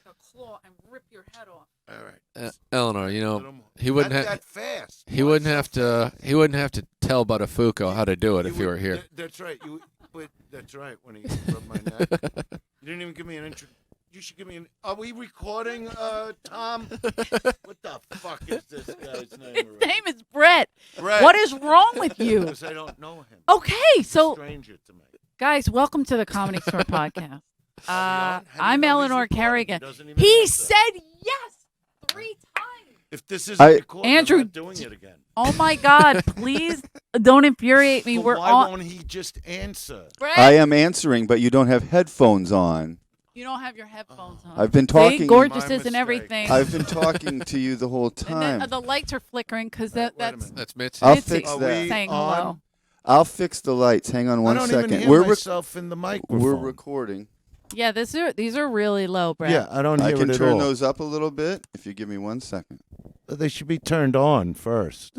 like a claw and rip your head off. All right. Eleanor, he wouldn't Not have. that fast. He wouldn't have to. He wouldn't have to tell Buttafuoco how to do it if you were here. That's right. But that's right. When he rubbed my neck, you didn't even give me an intro. You should give me an. Are we recording, Tom? What the fuck is this guy's name? His already? name is Brett. Brett. What is wrong with you? Because I don't know him. Okay, He's so a stranger to me. guys, welcome to the Comedy Store podcast. How do you I'm know he's Eleanor recording? Kerrigan. He doesn't even He answer. said yes 3 times. If this isn't recorded, Andrew, I'm not doing it again. Oh my God! Please don't infuriate me. But We're why on. won't he just answer? Brett, I am answering, but you don't have headphones on. you don't have your headphones on. I've been See, talking. gorgeous My isn't mistake. everything. I've been talking to you the whole And time. then, the lights are flickering because Wait a that's minute. That's Mitzi. I'll Mitzi fix Are that. we saying on? hello. I'll fix the lights. Hang on one I don't second. even hear We're myself in the microphone. we're recording. Yeah, these are really low, Brett. Yeah, I don't I hear can it at turn all. those up a little bit if you give me 1 second. They should be turned on first.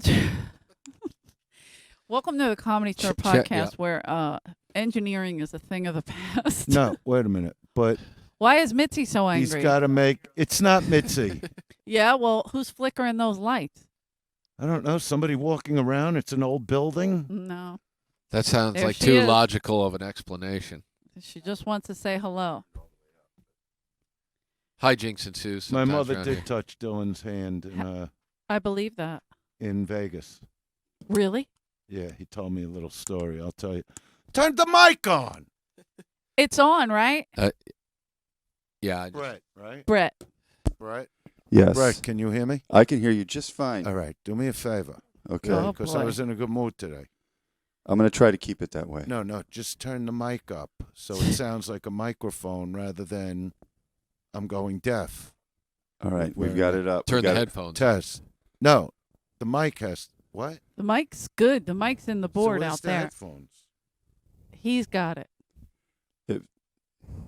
Welcome to the Comedy Store Check, podcast, yeah. where engineering is a thing of the past. No, wait a minute. But Why is Mitzi so angry? he's got to make. It's not Mitzi. Yeah, well, who's flickering those lights? I don't know. Somebody walking around. It's an old building. No, That sounds There like she too is. logical of an explanation. she just wants to say hello. Hijinks ensues. My sometimes mother around did here. touch Dylan's hand I believe that. in Vegas. Really? Yeah, he told me a little story. I'll tell you. Turn the mic on. It's on, right? Yeah. I just- Brett, right? Brett. Brett? Yes. Brett, can you hear me? I can hear you just fine. All right. Do me a favor. Okay. Oh, Because I boy. was in a good mood today. I'm going to try to keep it that way. No. Just turn the mic up so it sounds like a microphone rather than I'm going deaf. All right. Where- We've got it up. Turn We the got it. headphones. Test. No. The mic has. What? The mic's good. The mic's in the board so where's out the there. Headphones? He's got it.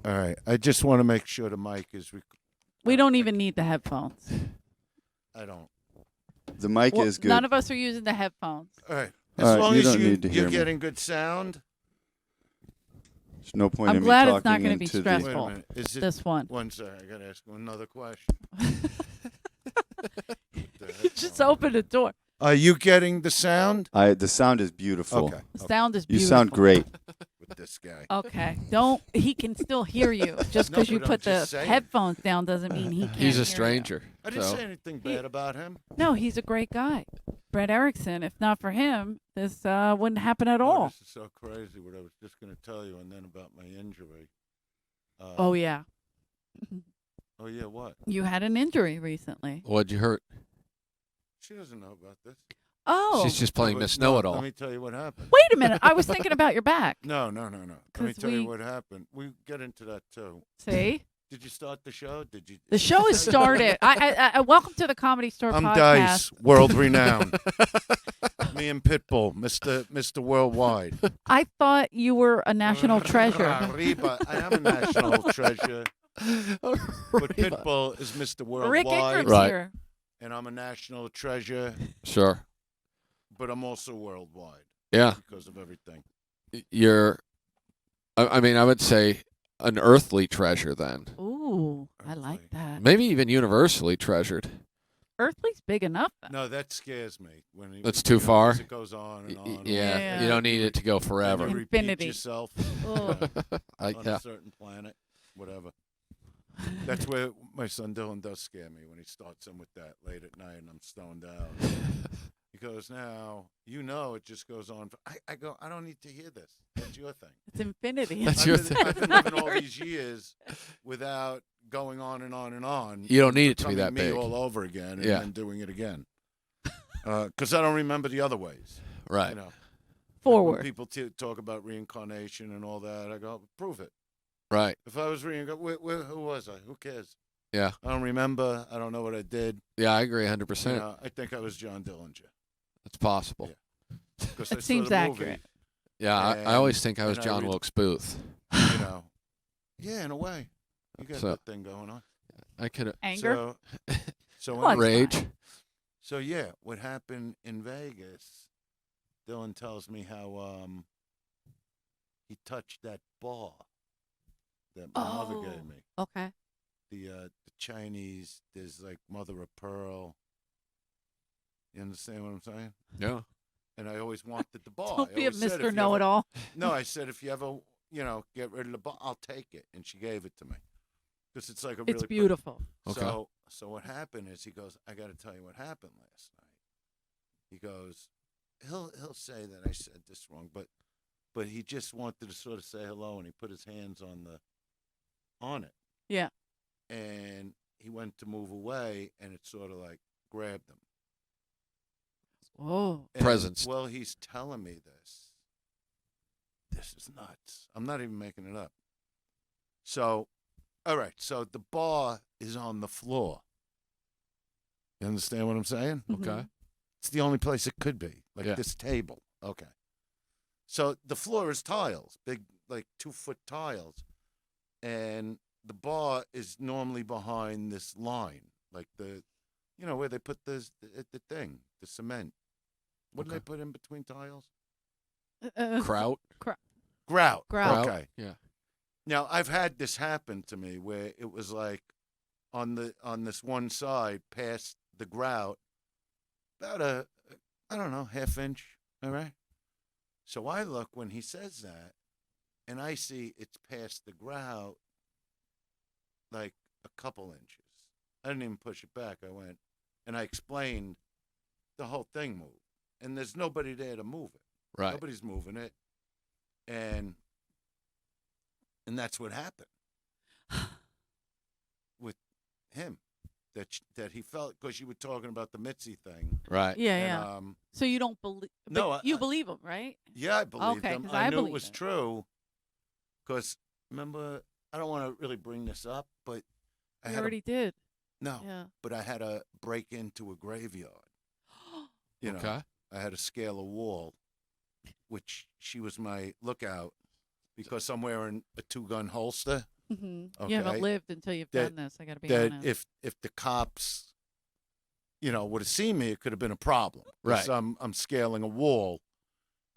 All right. I just want to make sure the mic is. We don't even need the headphones. I don't. The mic Well, is good. none of us are using the headphones. All right. All As right, long you as don't need to hear you're me. getting good sound. There's no point I'm in glad me it's not talking gonna be into stressful. Wait a Full. minute. Is it This one. one second? I got to ask you another question. You just opened the door. Are you getting the sound? The sound is beautiful. Okay. The sound is You beautiful. sound great. With this guy. Okay. Don't. He can still hear you. Just No, because you but I'm put the just saying. headphones down doesn't mean he can't. He's hear a you. stranger. I didn't so. say anything bad about him. No, he's a great guy. Brett Erickson. If not for him, this wouldn't happen at Oh, all. this is so crazy what I was just going to tell you and then about my injury. Oh yeah. Oh, yeah, what? You had an injury recently. What'd you hurt? She doesn't know about this. Oh. She's just playing No, Miss but- no, Know-It-All. Let me tell you what happened. Wait a minute. I was thinking about your back. No. Let me 'Cause tell you we- what happened. We get into that, too. See, Did you start the show? Did you? the show has started. I welcome to the Comedy Store I'm podcast. Dice, world renowned. Me and Pitbull, Mr. Worldwide. I thought you were a national treasure. Arriba. I am a national treasure. But Pitbull is Mr. Rick Worldwide. Ingram's Right. here. And I'm a national treasure, Sure. but I'm also worldwide Yeah. because of everything. You're. I mean, I would say an earthly treasure then. Ooh, I like that. Maybe even universally treasured. Earthly's big enough. Then. No, that scares me. When he, That's too far? It goes on and on. and Yeah, on. Yeah. you don't need it to go And forever. you repeat Infinity. yourself Ugh. I, on yeah. a certain planet, whatever. That's where my son Dylan does scare me when he starts in with that late at night and I'm stoned out. He goes, now, it just goes on. I go, I don't need to hear this. That's your thing. It's infinity. That's I've your been, thing. I've been living all these years without going on and on and on. You don't need it to be becoming that me big. all over again and Yeah. then doing it again. Because I don't remember the other ways. Right. You know, When Forward. people talk about reincarnation and all that, I go, prove it. Right. If I was reincarnated, who was I? Who cares? Yeah. I don't remember. I don't know what I did. Yeah, I agree 100%. You know, I think I was John Dillinger. It's possible. Yeah. 'Cause That I saw seems the movie, accurate. Yeah, I always think I was and I John read- Wilkes Booth. You know. Yeah, in a way. You got So- that thing going on. I could have Anger. So Well, anyway, it's rage. so yeah, what happened in Vegas? Dylan tells me how he touched that bar that my mother Oh. gave me, Okay. the Chinese. There's like mother of pearl. You understand what I'm saying? Yeah. And I always wanted the bar. Don't I be a always said, if Mr. you ever- Know-it-all. No, I said, if you ever, get rid of the bar, I'll take it. And she gave it to me. Because it's like a really It's beautiful. Okay. So what happened is, he goes, I got to tell you what happened last night. He goes, he'll say that I said this wrong, but he just wanted to sort of say hello, and he put his hands on it. Yeah. And he went to move away, and it sort of like grabbed him. Whoa. And, Presence. well, he's telling me this. This is nuts. I'm not even making it up. So, all right. So the bar is on the floor. You understand what I'm saying? Mhm. Okay. It's the only place it could be, like Yeah. this table. Okay. So the floor is tiles, big, like 2-foot tiles. And the bar is normally behind this line, like where they put the thing, the cement. What do they Okay. put in between tiles? Kraut. Grout. Grout. Okay. Yeah. Now I've had this happen to me where it was like on this one side past the grout, about I don't know, half inch. All right. So I look when he says that, and I see it's past the grout like a couple inches. I didn't even push it back. I went and I explained the whole thing moved. And there's nobody there to move it. Right. Nobody's moving it. And that's what happened with him. That he felt, because you were talking about the Mitzi thing. Right. Yeah, And, yeah. So you don't believe? no, you I- believe him, right? Yeah, I believed Okay, him. 'cause I I knew it believe was it. true. Because remember, I don't want to really bring this up, but I You had already did. no, Yeah. but I had to break into a graveyard. You know, Okay. I had to scale a wall, which she was my lookout, because I'm wearing a 2-gun holster. Mm-hmm. Okay. You haven't lived until you've That- done this. I got to be That honest. if the cops, would have seen me, it could have been a problem. 'Cause Right. I'm scaling a wall,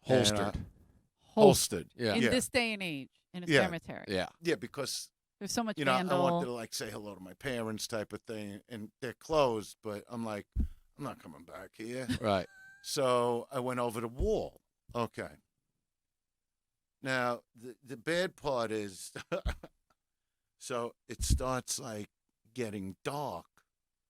and, Holstered. holstered. Yeah. in yeah. this day and age, in a Yeah. cemetery, Yeah. Yeah, because there's so much I vandal. wanted to like say hello to my parents, type of thing, and they're closed. But I'm like, I'm not coming back here. Right. So I went over the wall. Okay. Now the bad part is, so it starts like getting dark.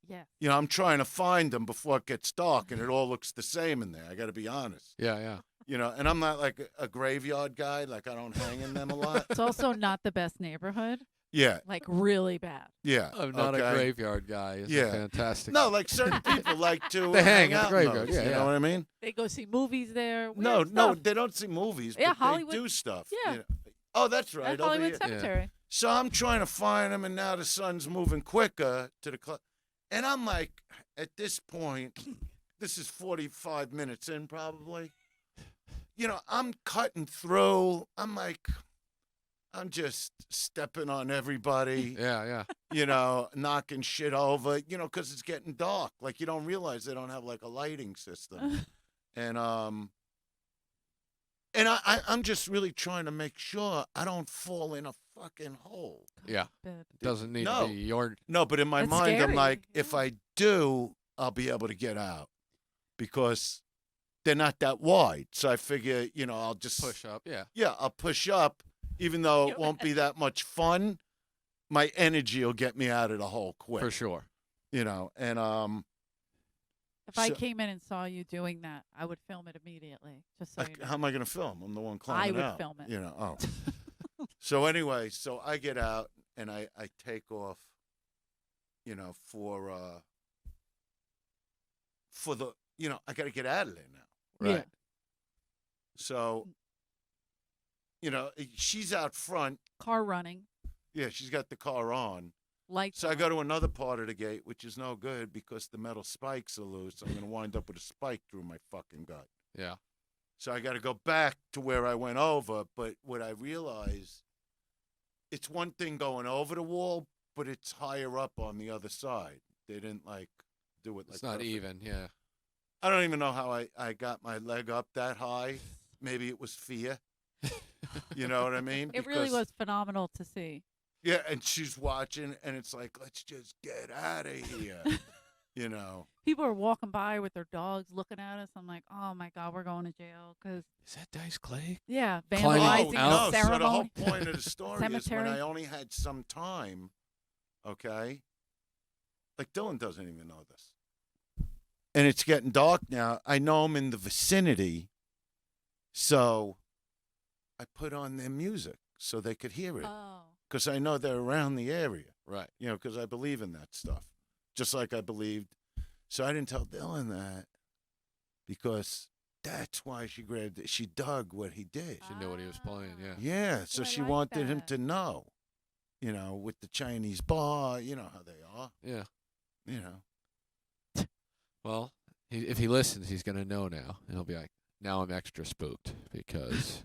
Yeah. I'm trying to find them before it gets dark, and it all looks the same in there. I got to be honest. Yeah. Yeah. And I'm not like a graveyard guy. Like, I don't hang in them a lot. It's also not the best neighborhood. Yeah, Like really bad. yeah. I'm not a okay? graveyard guy. It's Yeah. fantastic. No, like certain people like to They hang in the out graveyard. those, Yeah, you yeah. know what I mean? They go see movies there. No, weird no, stuff. they don't see movies, Yeah, but Hollywood- they do stuff. yeah. Oh, that's right. At over Hollywood here. Cemetery. So I'm trying to find them, and now the sun's moving quicker to the club. And I'm like, at this point, this is 45 minutes in probably. I'm cutting through. I'm like, I'm just stepping on everybody, Yeah. Yeah. knocking shit over, because it's getting dark. Like, you don't realize they don't have like a lighting system. And I'm just really trying to make sure I don't fall in a fucking hole. Yeah. Bad. Doesn't need No. to be your. No, but in my That's mind, I'm scary, like, if yeah. I do, I'll be able to get out, because they're not that wide. So I figure, I'll just Push up. Yeah. Yeah, I'll push up, even though it You won't be that much fun. My energy will get me out of the hole quick. For sure. And If I So- came in and saw you doing that, I would film it immediately. Just so you know. how am I going to film? I'm the one climbing would out. film it. Oh. So anyway, so I get out and I take off, for the, I got to get out of there now. Right. Yeah. So, she's out front. Car running, Yeah, she's got the car on. lights. So I on. go to another part of the gate, which is no good because the metal spikes are loose. I'm going to wind up with a spike through my fucking gut. Yeah. So I got to go back to where I went over. But what I realize, it's one thing going over the wall, but it's higher up on the other side. They didn't do it like It's not perfect. even. Yeah. I don't even know how I got my leg up that high. Maybe it was fear. You know what I mean? It really Because- was phenomenal to see. Yeah, and she's watching, and it's like, let's just get out of here. You know. People are walking by with their dogs looking at us. I'm like, oh my God, we're going to jail. Because, Is that Dice Clay? yeah, Climbing vandalizing out. the So the whole ceremony. point of the story is when Cemetery. I only had some time, okay? Like, Dylan doesn't even know this. And it's getting dark now. I know I'm in the vicinity, so I put on their music so they could hear it. Oh. Because I know they're around the area, Right. you know, because I believe in that stuff. Just like I believed. So I didn't tell Dylan that because that's why she grabbed it. She dug what he did. She knew what he was playing, yeah. Yeah, so I she like wanted him that. to know, you know, with the Chinese bar, you know how they are, Yeah. you know. Well, if he listens, he's going to know now. And he'll be like, now I'm extra spooked because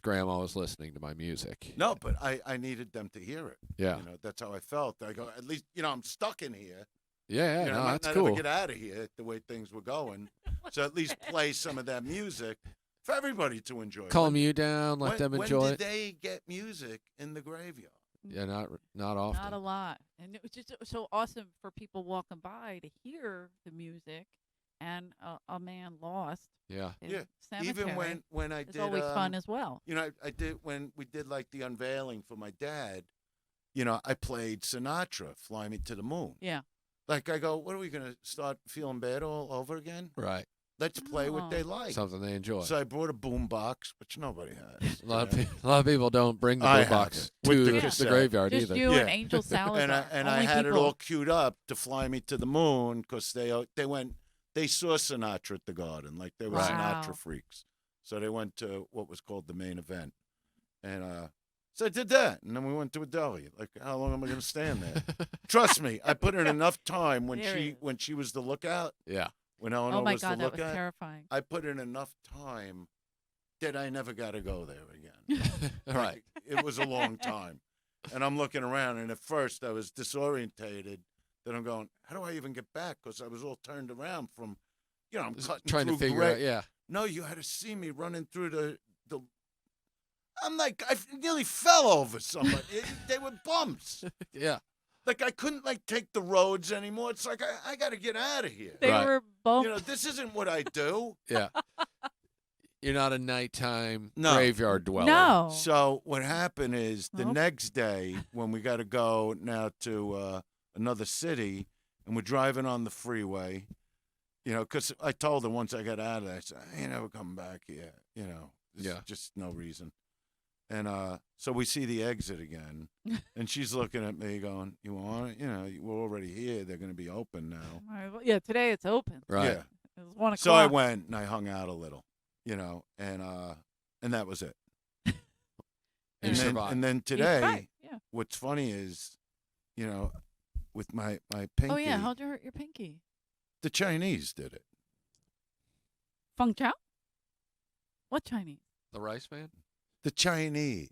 Grandma was listening to my music. No, but I needed them to hear it. Yeah. You know, that's how I felt. I go, at least, you know, I'm stuck in here. Yeah, You know, no, I might that's not cool. ever get out of here the way things were going. So at least play some of that music for everybody to enjoy. Calm you down, let when, them when enjoy did it. they get music in the graveyard? Yeah, not often. Not a lot. And it was just so awesome for people walking by to hear the music and a man lost Yeah. in Yeah, cemetery. Even when I It's did, always fun as well. you know, I did when we did like the unveiling for my dad. You know, I played Sinatra, "Fly Me to the Moon." Yeah. Like I go, what are we gonna start feeling bad all over again? Right. Let's play what they like. Something they enjoy. So I brought a boom box, which nobody has. a lot you know? of a lot of people don't bring the I boom have box it with to the the cassette. graveyard Just either. you Yeah. and Angel Salazar. and I Only had people, it all queued up to "Fly Me to the Moon" because they saw Sinatra at the Garden, like they were Right. Sinatra Wow. freaks. So they went to what was called the main event, and so I did that, and then we went to a deli. Like, how long am I going to stand there? Trust me, I put in enough time when There it is. she was the lookout, Yeah. when Eleanor Oh my was God, the that was lookout. terrifying. I put in enough time that I never got to go there again. Right. It was a long time. And I'm looking around, and at first I was disorientated. Then I'm going, how do I even get back? Because I was all turned around from, you know, I'm Just cutting trying to through figure gray. out. Yeah. No, you had to see me running through the. I'm like, I nearly fell over somebody. They were bumps. Yeah. Like I couldn't like take the roads anymore. It's like I got to get out of here. They Right. were both. You know, this isn't what I do. Yeah. You're not a nighttime No. graveyard dweller. no. So what happened is the Oh. next day when we got to go now to another city and we're driving on the freeway, you know, because I told her once I got out of there, I said, I ain't never coming back here. You know, Yeah. just no reason. And so we see the exit again, and she's looking at me going, you want it? You know, we're already here. They're going to be open now. All right, well, yeah, today it's open. Right. Yeah. It was 1 o'clock. So I went and I hung out a little, you know, and that was it. You And then, survived. and then You today, survived, yeah. what's funny is, you know, with my pinky, Oh yeah, how'd you hurt your pinky? the Chinese did it. Feng Chao? What Chinese? The Rice Man? The Chinese.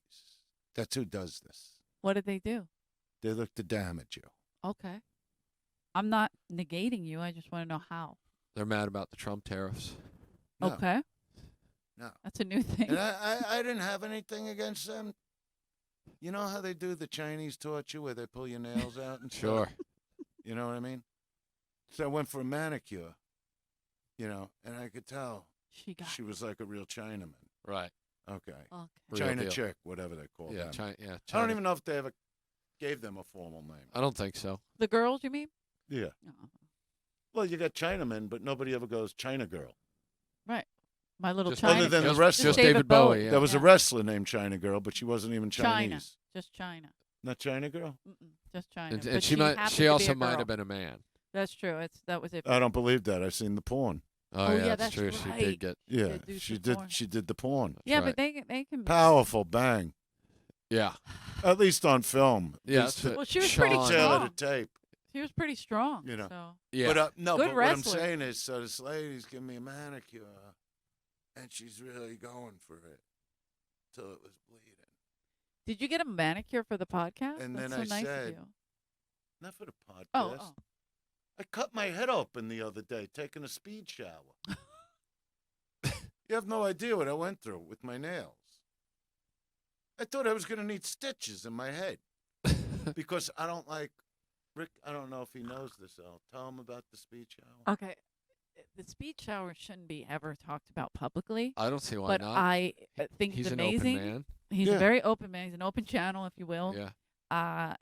That's who does this. What did they do? They look to damage you. Okay. I'm not negating you. I just want to know how. They're mad about the Trump tariffs. No, Okay. No. That's a new thing. And I didn't have anything against them. You know how they do the Chinese torture where they pull your nails out and stuff? Sure. You know what I mean? So I went for a manicure, you know, and I could tell She got she was like a real Chinaman. Right. Okay. okay. Real China deal. chick, whatever they call Yeah. them. China. Yeah. I don't China. even know if they ever gave them a formal name. I don't think so. The girls, you mean? Yeah. Oh. Well, you got Chinamen, but nobody ever goes China girl. Right. My little Just China. Other than the just, wrestler. just David David Bowie. Bowie. Yeah. There was a Yeah. wrestler named China Girl, but she wasn't even China. Chinese. Just China. Not China Girl? Mm-mm, just China. and But she might. happened She to be also a might girl. have been a man. That's true. That was it. I don't believe that. I've seen the porn. Oh, Oh, yeah, yeah, that's that's true. She right. did get. Yeah, They do she some did. porn. She did the porn. Yeah, right. but they can. Powerful bang. Yeah. At least on film. Yeah. At least that's the Well, she was pretty Sean- tail of strong. the tape. She was pretty strong. You know. So. Yeah. But no, Good but what I'm wrestler. saying is, so this lady's giving me a manicure, and she's really going for it till it was bleeding. Did you get a manicure for the podcast? And That's then so I nice said, of you. Not for the podcast. Oh. I cut my head open the other day taking a speed shower. You have no idea what I went through with my nails. I thought I was going to need stitches in my head because I don't like Rick. I don't know if he knows this. I'll tell him about the speed shower. Okay. The speed shower shouldn't be ever talked about publicly, I don't see why but not. I think He's it's an amazing. open man. He's Yeah. a very open man. He's an open channel, if you will. Yeah.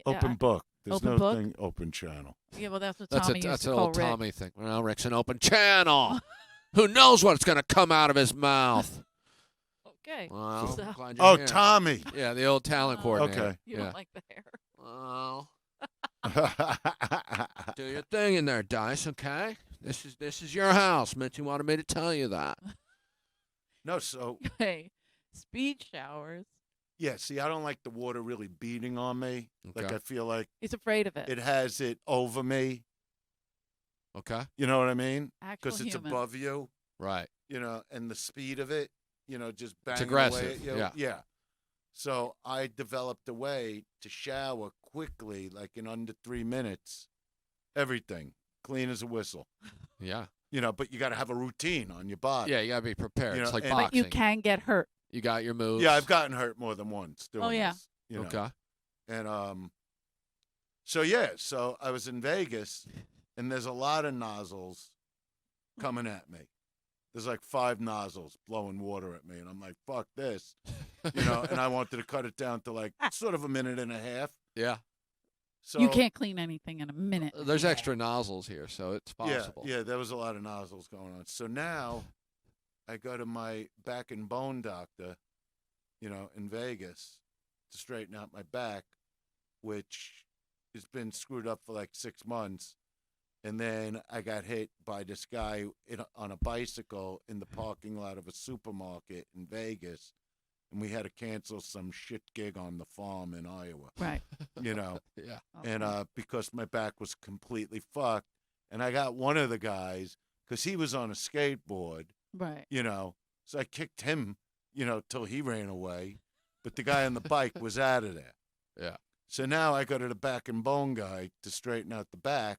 Open book. There's open no book? thing open channel. Yeah, well, that's what That's Tommy a used that's to an call old Rick. Tommy thing. Well, Rick's an open channel. Who knows what's going to come out of his mouth? Okay. Well, So- glad you're Oh, here. Tommy. Yeah, the old talent Oh, coordinator. Okay. You Yeah. don't like the hair. Well, do your thing in there, Dice. Okay. This is your house. Mitchie wanted me to tell you that. No, so Okay. Speed showers. yeah. See, I don't like the water really beating on me. Like Okay. I feel like He's afraid of it. it has it over me. Okay. You know what I mean? Actual Because it's human. above you. Right. You know, and the speed of it. You know, just banging aggressive, away at you. yeah. Yeah. So I developed a way to shower quickly, like in under 3 minutes. Everything clean as a whistle. Yeah. You know, but you got to have a routine on your body. Yeah, you got to be prepared. You It's know, like and- boxing. But you can get hurt. You got your moves. Yeah, I've gotten hurt more than once doing Oh, yeah. this. You know? Okay. And so yeah, so I was in Vegas, and there's a lot of nozzles coming at me. There's like 5 nozzles blowing water at me, and I'm like, fuck this, you know. And I wanted to cut it down to like sort of a minute and a half. Yeah. So You can't clean anything in a minute. There's extra nozzles here, so it's possible. Yeah, there was a lot of nozzles going on. So now I go to my back and bone doctor, you know, in Vegas to straighten out my back, which has been screwed up for like 6 months. And then I got hit by this guy on a bicycle in the parking lot of a supermarket in Vegas. And we had to cancel some shit gig on the farm in Iowa, Right. you know. Yeah. And Okay. because my back was completely fucked, and I got one of the guys because he was on a skateboard, Right. you know, so I kicked him, you know, till he ran away, but the guy on the bike was out of there. Yeah. So now I go to the back and bone guy to straighten out the back,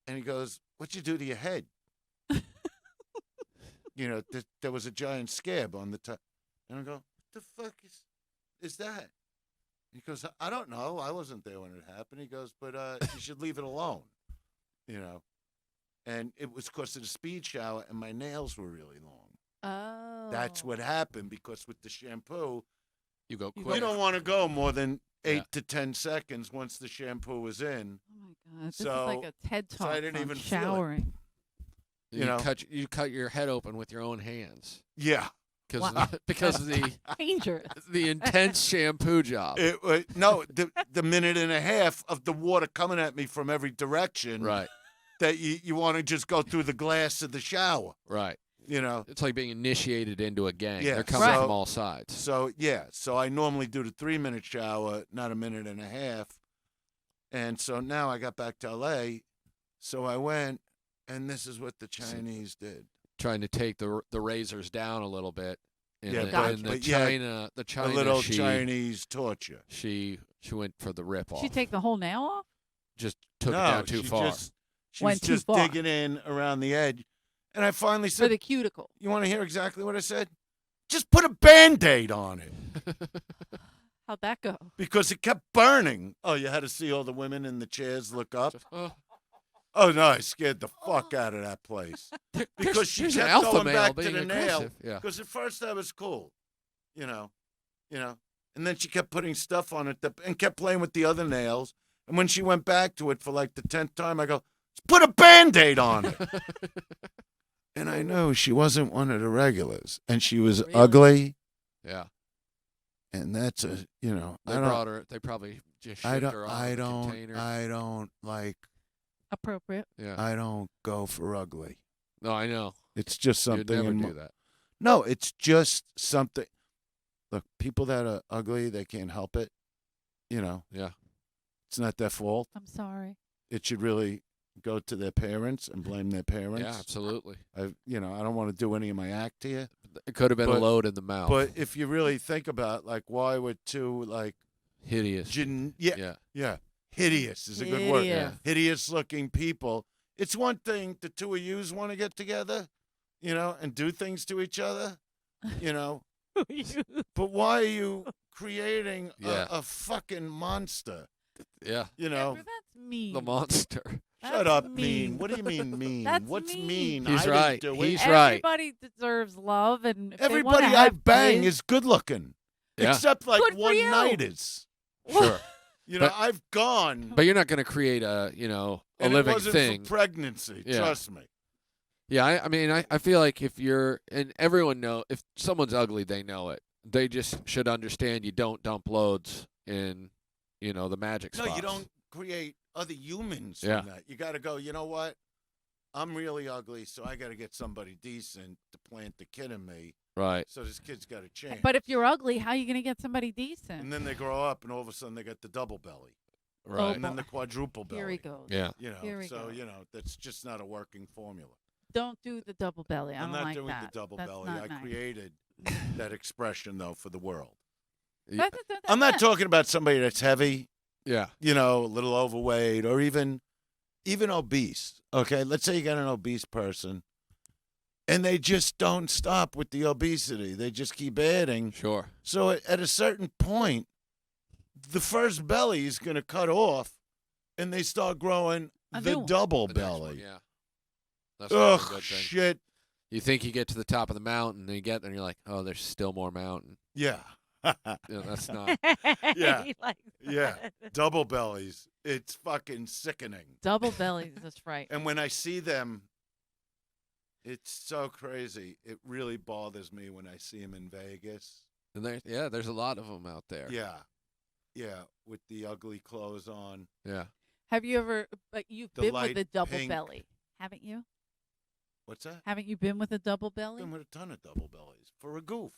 and he goes, "What'd you do to your head?" You know, there was a giant scab on the top, and I go, "What the fuck is that?" He goes, "I don't know. I wasn't there when it happened." He goes, "But you should leave it alone," you know. And it was because of the speed shower, and my nails were really long. Oh. That's what happened because with the shampoo, You go You quick. you don't want to go more than 8 Yeah. to 10 seconds once the shampoo was in. Oh my God. This is So- like a TED so talk I didn't on even feel it. showering. you know. You cut your head open with your own hands Yeah. because Wow. because of Dangerous. the intense shampoo job. No, the minute and a half of the water coming at me from every direction. Right. That you want to just go through the glass of the shower, Right. you know. It's like being initiated into a gang. Yeah, They're coming Right. from all sides. So yeah, so I normally do the 3-minute shower, not a minute and a half. And so now I got back to LA, so I went, and this is what the Chinese did. Trying to take the razors down a little bit. In Yeah, the, but- in the but yeah, China, the A China, little she, Chinese torture. she went for the rip off. She take the whole nail off? Just took no, it down too she far. She Went was too just far. digging in around the edge, and I finally For said, the cuticle. "You want to hear exactly what I said? Just put a Band-Aid on it." How'd that go? Because it kept burning. Oh, you had to see all the women in the chairs look up. Oh, Oh no, I scared the fuck out of that place. Because she there's an kept alpha going male back to being the nail. aggressive. Yeah. Because at first I was cool, you know, and then she kept putting stuff on it and kept playing with the other nails. And when she went back to it for like the 10th time, I go, "Put a Band-Aid on it." And I knew she wasn't one of the regulars, and she was Really? ugly, Yeah. and that's a, you know, They brought her. They probably just shipped her off in a container. I don't like. Appropriate. Yeah. I don't go for ugly. No, I know. It's just You'd something. never in do my- that. No, it's just something. Look, people that are ugly, they can't help it. You know, Yeah. it's not their fault. I'm sorry. It should really go to their parents and blame their parents. Yeah, absolutely. I don't want to do any of my act here. It could have been a But- load in the mouth. But if you really think about, like, why would two, like, Hideous. yeah, hideous is a good word. Hideous. Hideous-looking people. It's one thing the two of yous want to get together, and do things to each other, But why are you creating Yeah. a fucking monster? Yeah. You know, That's mean. The monster. That's shut up, mean. What do you mean mean? That's What's mean. mean? He's I didn't right. do it. He's right. Everybody deserves love, and if they Everybody wanna I have bang kids, is good looking, Yeah. except like Good for one you. nighters. Sure. You know, But- I've gone, But you're not going to create a and living it wasn't thing. for pregnancy. Yeah. Trust me. Yeah, I mean, I feel like if you're, and everyone know, if someone's ugly, they know it. They just should understand you don't dump loads in, the magic spots. No, you don't create other humans Yeah. from that. You got to go, you know what? I'm really ugly, so I got to get somebody decent to plant the kid in me. Right. So this kid's got a chance. But if you're ugly, how are you going to get somebody decent? And then they grow up, and all of a sudden they got the double belly, Right. and then the quadruple belly. Here he goes. Yeah. You know, Here we so go. that's just not a working formula. Don't do the double belly. I I'm don't not like doing that. the double That's belly. not I nice. created that expression though for the world. That's I'm not it. talking about somebody that's heavy, Yeah. a little overweight, or even obese. Okay, let's say you got an obese person, and they just don't stop with the obesity. They just keep adding. Sure. So at a certain point, the first belly is going to cut off, and they start growing A the new one. double The next one, belly. yeah. That's not a Ugh, good thing. shit. You think you get to the top of the mountain, and you get there, and you're like, oh, there's still more mountain. Yeah. That's not. Yeah. He likes Yeah. that. Double bellies. It's fucking sickening. Double bellies. That's right. And when I see them, it's so crazy. It really bothers me when I see them in Vegas. And there's a lot of them out there. Yeah. Yeah. With the ugly clothes on. Yeah. Have you ever? But you've The been with light a double pink. belly, haven't you? What's that? Haven't you been with a double belly? Been with a ton of double bellies for a goof.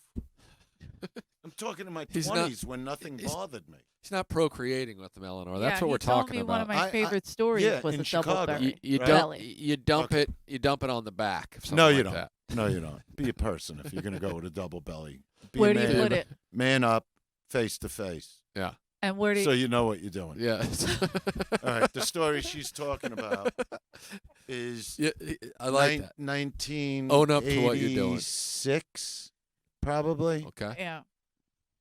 I'm talking in my He's not- 20s when nothing he's- bothered me. He's not procreating with them, Eleanor. That's Yeah, what we're he told talking me about. One of my I- favorite stories yeah, was in a double Chicago. belly. you Right. dump belly. you dump Okay. it you dump it on the back. Of something No, you like don't. That. No, you don't. Be a person if you're going to go with a double belly. Be Where a do you man. put it? Man up, face to face. And where do you? So you know what you're doing. Yeah. All right. The story she's talking about is Yeah, I like that. 1986, Own up to what you're doing. probably. Okay. Yeah.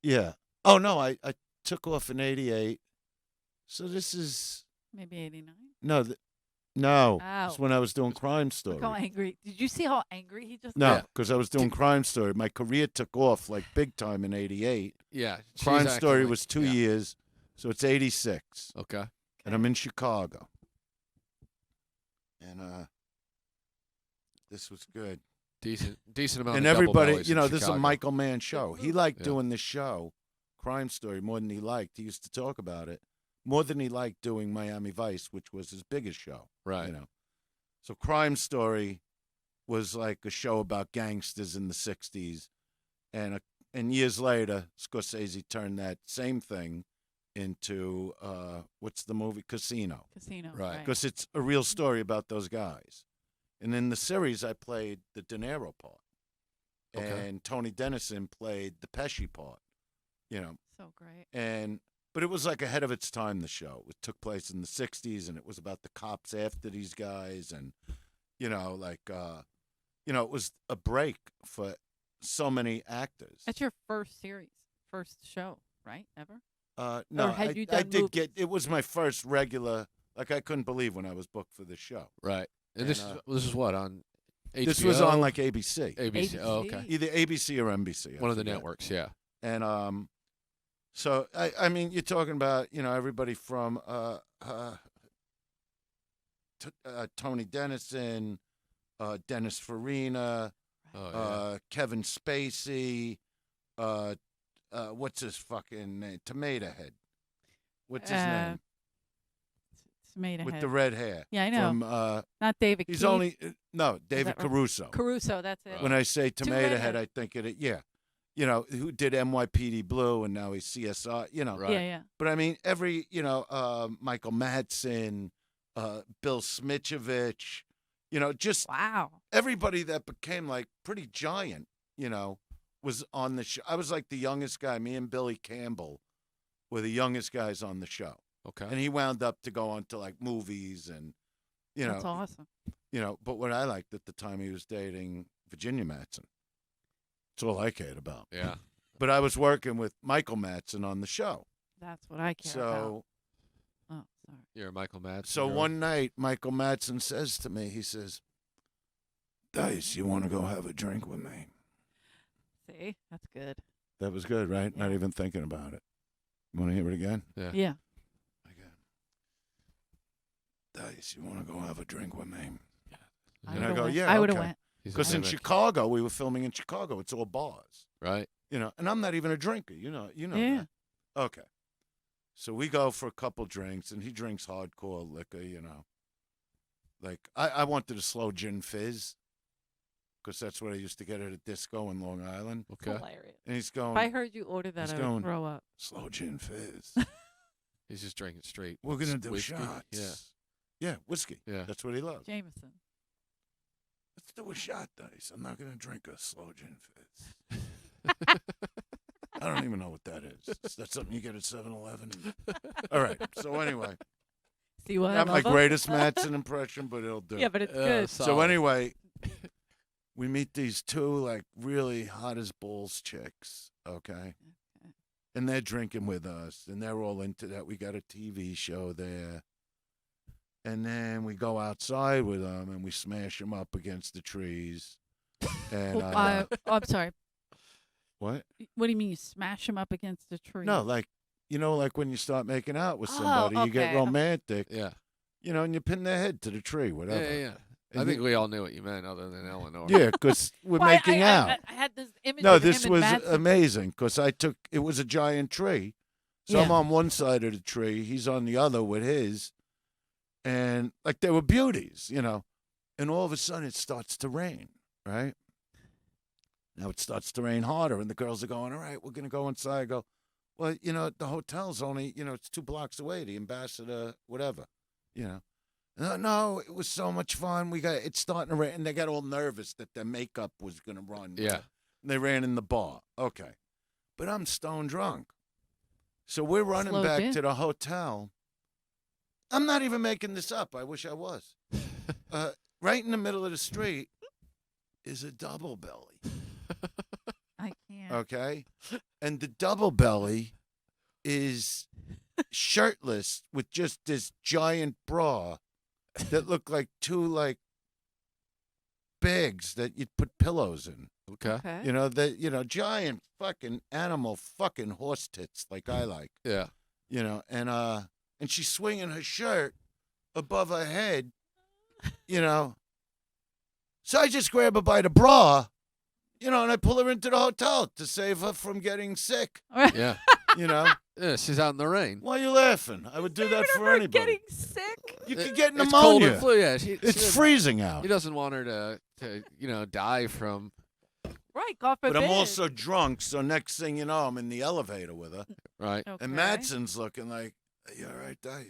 Yeah. Oh, no, I took off in 88. So this is, Maybe 89. no, no. Oh. It's when I was doing Crime Story. Look how angry. Did you see how angry he just? No, Yeah. because I was doing Crime Story. My career took off like big time in 88. Yeah. she's Crime acting Story like- was 2 yeah. years. So it's 86. Okay. And I'm in Chicago. And this was good. Decent amount And of double everybody, bellies in this is a Chicago. Michael Mann show. He liked Yeah. doing this show, Crime Story, more than he liked. He used to talk about it more than he liked doing Miami Vice, which was his biggest show. Right. So Crime Story was like a show about gangsters in the 60s. And years later, Scorsese turned that same thing into, what's the movie? Casino. Casino. Right. Because it's a real story about those guys. And in the series, I played the De Niro part. Okay. And Tony Dennison played the Pesci part, So great. But it was like ahead of its time, the show. It took place in the 60s, and it was about the cops after these guys. And, it was a break for so many actors. That's your first series, first show, right? Ever? No, Or had I, you I done did movies? get, it was my first regular, like I couldn't believe when I was booked for this show. Right. And And, this is what on HBO? This was on like ABC. ABC. Oh, okay. Either ABC or NBC. I One of the forget. networks, yeah. And so I mean, you're talking about everybody from Tony Dennison, Dennis Farina, Oh, yeah. Kevin Spacey, what's his fucking name? Tomato Head. What's his name? It's made With ahead. the red hair. Yeah, I know. From Not David. he's Keith. only David that right? Caruso. Caruso. That's it. When I say Tomato Tomato Head, Head. I think it. Yeah, who did NYPD Blue and now he's CSI. Right. Yeah, yeah. But I mean, every Michael Madsen, Bill Smitchovich, just Wow. everybody that became like pretty giant, was on the show. I was like the youngest guy. Me and Billy Campbell were the youngest guys on the show, Okay. and he wound up to go on to like movies and That's awesome. But what I liked at the time, he was dating Virginia Madsen. That's all I cared about. Yeah. But I was working with Michael Madsen on the show. That's what I care about. So Oh, sorry. You're Michael Madsen. so girl. one night, Michael Madsen says to me, he says, Dice, you want to go have a drink with me? See, that's good. That was good, right? Not Yeah. even thinking about it. You want to hear it again? Yeah. Yeah. Again. Dice, you want to go have a drink with me? I And I would've go, went. yeah, I would have okay. went. He's a Because in mimic, Chicago, we were filming in Chicago. It's all bars, right? and I'm not even a drinker. You know Yeah. that. Okay. So we go for a couple drinks, and he drinks hardcore liquor, Like, I wanted a slow gin fizz, because that's what I used to get at a disco in Long Island. Okay. Hilarious. And he's going, If I heard you order that, he's I going- would throw up. slow gin fizz. He's just drinking straight. We're going to do whiskey. shots. Yeah. Yeah, whiskey. Yeah. That's what he loves. Jameson. Let's do a shot, Dice. I'm not going to drink a slow gin fizz. I don't even know what that is. That's something you get at 7-Eleven. All right. So anyway, See what? not I my love 'em? greatest Madsen impression, but it'll do. Yeah, but it's good. So solid. anyway, we meet these two like really hot as balls chicks, okay? And they're drinking with us, and they're all into that. We got a TV show there. And then we go outside with them, and we smash them up against the trees. And Well, I'm sorry. what? What do you mean you smash them up against a tree? No, like like when you start making out with Oh, somebody, you get okay. romantic, Yeah. and you pin their head to the tree, whatever. Yeah, yeah. And I think you- we all knew what you meant, other than Eleanor. Yeah, because we're Well, making out. I had this image. No, of this him and was Madsen. amazing because it was a giant tree. So I'm Yeah. on one side of the tree, he's on the other with his. And like they were beauties, And all of a sudden it starts to rain, right? Now it starts to rain harder, and the girls are going, all right, we're going to go inside. I go, well, the hotel's only, it's 2 blocks away, the Ambassador, whatever, No, it was so much fun. It's starting to rain, and they got all nervous that their makeup was going to run. Yeah. And they ran in the bar. Okay. But I'm stone drunk. So we're running Slow back gin. to the hotel. I'm not even making this up. I wish I was. Right in the middle of the street is a double belly. I can't. Okay. And the double belly is shirtless with just this giant bra that looked like 2 bags that you'd put pillows in. Okay. Okay. Giant fucking animal fucking horse tits like I like. Yeah. And she's swinging her shirt above her head, So I just grab her by the bra, and I pull her into the hotel to save her from getting sick, Yeah. Yeah. She's out in the rain. Why are you laughing? I would do that for Her anybody. Getting sick. You could get It's cold and pneumonia. flu. Yeah. She It's doesn't- freezing out. He doesn't want her to die from. Right. God forbid. But I'm also drunk, so next thing you know, I'm in the elevator with her. Right. Okay. And Madsen's looking like, are you all right, Dice?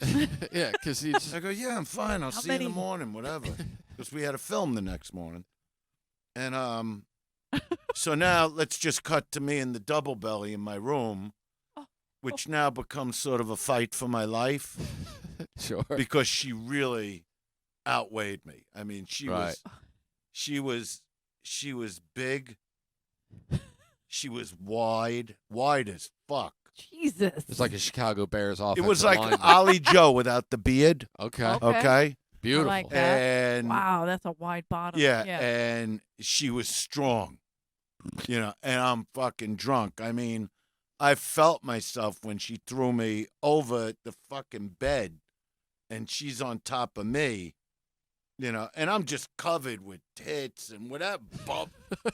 Yeah, because he's. I go, yeah, I'm fine. I'll How see you in many- the morning, whatever. Because we had a film the next morning. And so now let's just cut to me in the double belly in my room, which now becomes sort of a fight for my life Sure. because she really outweighed me. I mean, she Right. was big. She was wide as fuck. Jesus. It's like a Chicago Bears offensive It was like lineman. Ollie Joe without the beard. Okay. Okay. Okay. Beautiful. like that. And Wow, that's a wide bottom. yeah, and she was strong, and I'm fucking drunk. I mean, I felt myself when she threw me over the fucking bed, and she's on top of me, and I'm just covered with tits and whatever,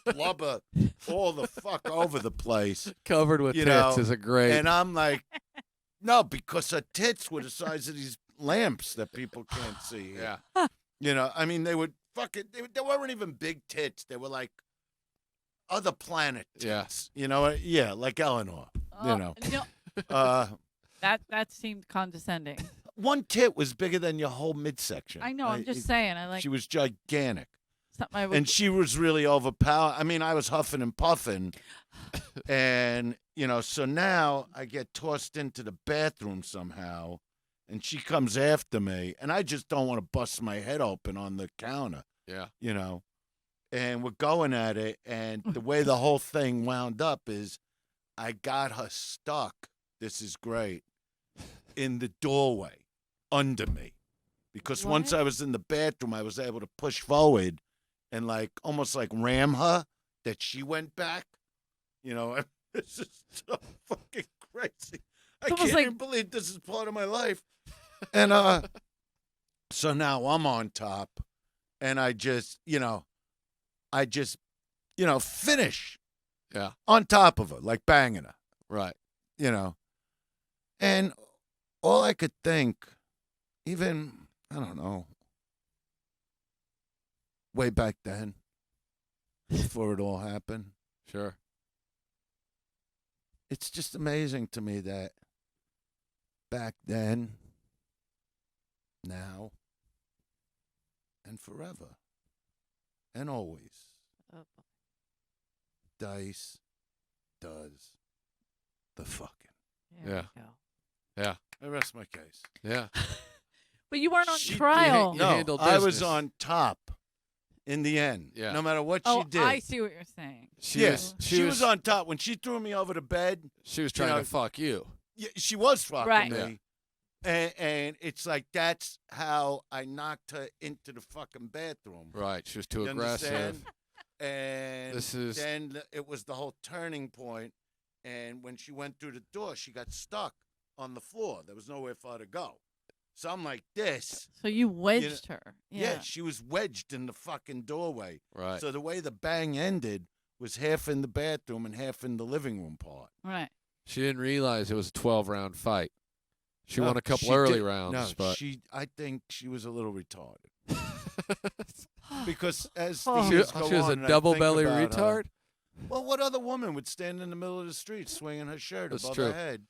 blubber, all the fuck over the place. Covered with You tits know, is a great. And I'm like, no, because her tits were the size of these lamps that people can't see. Here. Yeah. I mean, they would fucking, they weren't even big tits. They were like other planet Yeah. tits. Yeah, like Eleanor. No, that seemed condescending. One tit was bigger than your whole midsection. I know. I'm just saying. I like She was gigantic. something I would. And she was really overpowered. I mean, I was huffing and puffing. And, so now I get tossed into the bathroom somehow. And she comes after me. And I just don't want to bust my head open on the counter, Yeah. And we're going at it. And the way the whole thing wound up is I got her stuck. This is great. In the doorway under me. Because once What? I was in the bathroom, I was able to push forward and almost ram her that she went back. This is so fucking crazy. I almost can't like- even believe this is part of my life. And so now I'm on top and I just finish Yeah. on top of her, like banging her, Right. And all I could think, even, I don't know, way back then, before it all happened, Sure. it's just amazing to me that back then, now, and forever, and always, Oh, Dice does the fucking. there Yeah. we go. I rest my case. Yeah. But you weren't on She- trial. You No, handled I was business. on top in the end. Yeah. No matter what Oh, she did. I see what you're saying. Yes, she was on top. When she threw me over the bed, She was trying know, to fuck you. yeah, she was fucking Right. me. And it's like that's how I knocked her into the fucking bathroom. Right. She was too You aggressive. understand? And This is- then it was the whole turning point. And when she went through the door, she got stuck on the floor. There was nowhere for her to go. So I'm like this. So you wedged her. Yeah. Yeah. She was wedged in the fucking doorway. Right. So the way the bang ended was half in the bathroom and half in the living room part. Right. She didn't realize it was a 12-round fight. She No, won a couple she early did- rounds, No, but I think she was a little retarded. Because as the Oh. she, years she go was on a and I double think belly about her, retard. well, what other woman would stand in the middle of the street swinging her shirt That's above true. her head?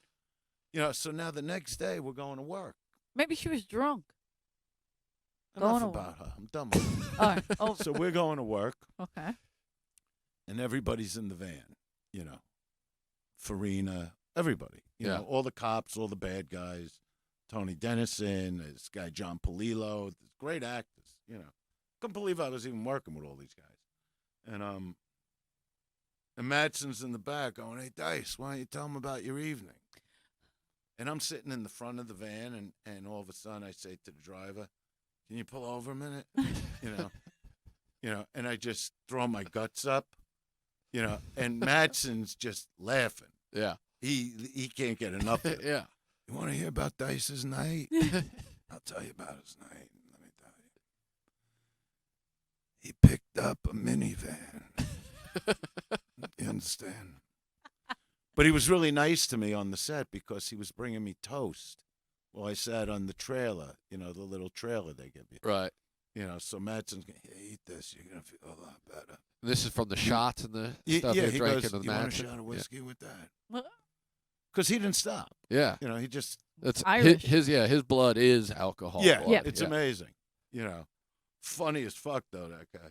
So now the next day we're going to work. Maybe she was drunk. Enough Going to about her. I'm done with her. All right. Oh, So we're going to work, okay. and everybody's in the van. Farina, everybody. Yeah. All the cops, all the bad guys. Tony Dennison, this guy John Polillo, great actors. Couldn't believe I was even working with all these guys. And Madsen's in the back going, "Hey Dice, why don't you tell him about your evening?" And I'm sitting in the front of the van, and all of a sudden I say to the driver, "Can you pull over a minute?" And I just throw my guts up, and Madsen's just laughing. Yeah. He can't get enough of it. Yeah. You want to hear about Dice's night? I'll tell you about his night. Let me tell you. He picked up a minivan. You understand? But he was really nice to me on the set because he was bringing me toast while I sat on the trailer, the little trailer they give you. Right. So Madsen's going, "Here, eat this. You're going to feel a lot better." This is from the shots and the Yeah, stuff yeah, you're he drinking goes, with "You want a Madsen? shot of whiskey with that?" What? Because he didn't stop. Yeah. He just That's Irish. his blood is alcohol. Yeah, blood. Yeah. it's amazing. Funny as fuck though, that guy.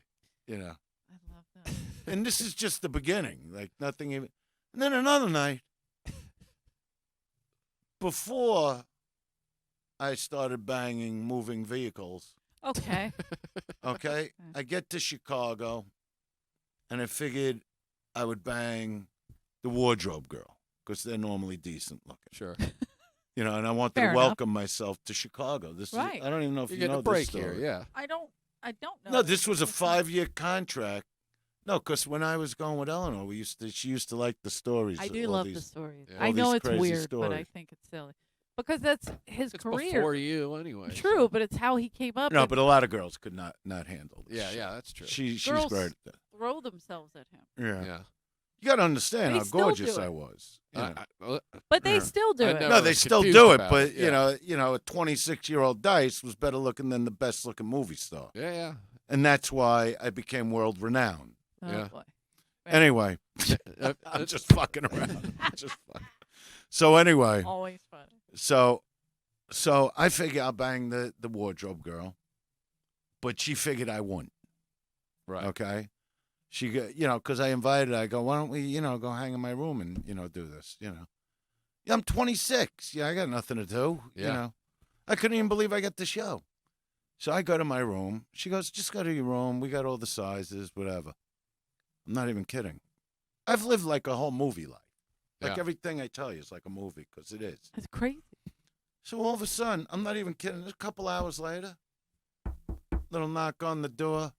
I love that. And this is just the beginning, like nothing even. And then another night, before I started banging moving vehicles, Okay. okay, I get to Chicago, and I figured I would bang the wardrobe girl because they're normally decent looking. Sure. And I wanted Fair to enough. welcome myself to Chicago. This Right. is, I don't even know if You're you getting know a break this here. story. Yeah. I don't know. No, this was a 5-year contract. No, because when I was going with Eleanor, she used to like the stories. I of do all love these, the stories. Yeah. I all know these it's crazy weird, but I stories. think it's silly because that's his It's career. before you anyway. True, so- but it's how he came up. No, and but a lot of girls could not handle this. Yeah, shit. yeah, that's true. She's Girls great at that. throw themselves at him. Yeah. Yeah. You got to understand They how still gorgeous do I it. was. But they Yeah. still do I it. know. No, I they was still confused do it, about but it, yeah. a 26-year-old Dice was better looking than the best looking movie star, Yeah, yeah. and that's why I became world renowned. Oh, Yeah. boy. Anyway, I'm just fucking around. Just fucking. So anyway, Always fun. so I figure I'll bang the wardrobe girl, but she figured I wouldn't. Right. Okay. She go, because I invited her. I go, "Why don't we, go hang in my room and, do this, Yeah, I'm 26. Yeah, I got nothing to do. Yeah. I couldn't even believe I got the show. So I go to my room. She goes, "Just go to your room. We got all the sizes, whatever." I'm not even kidding. I've lived like a whole movie life. Like Yeah. everything I tell you is like a movie, because it is. It's crazy. So all of a sudden, I'm not even kidding. A couple hours later, little knock on the door,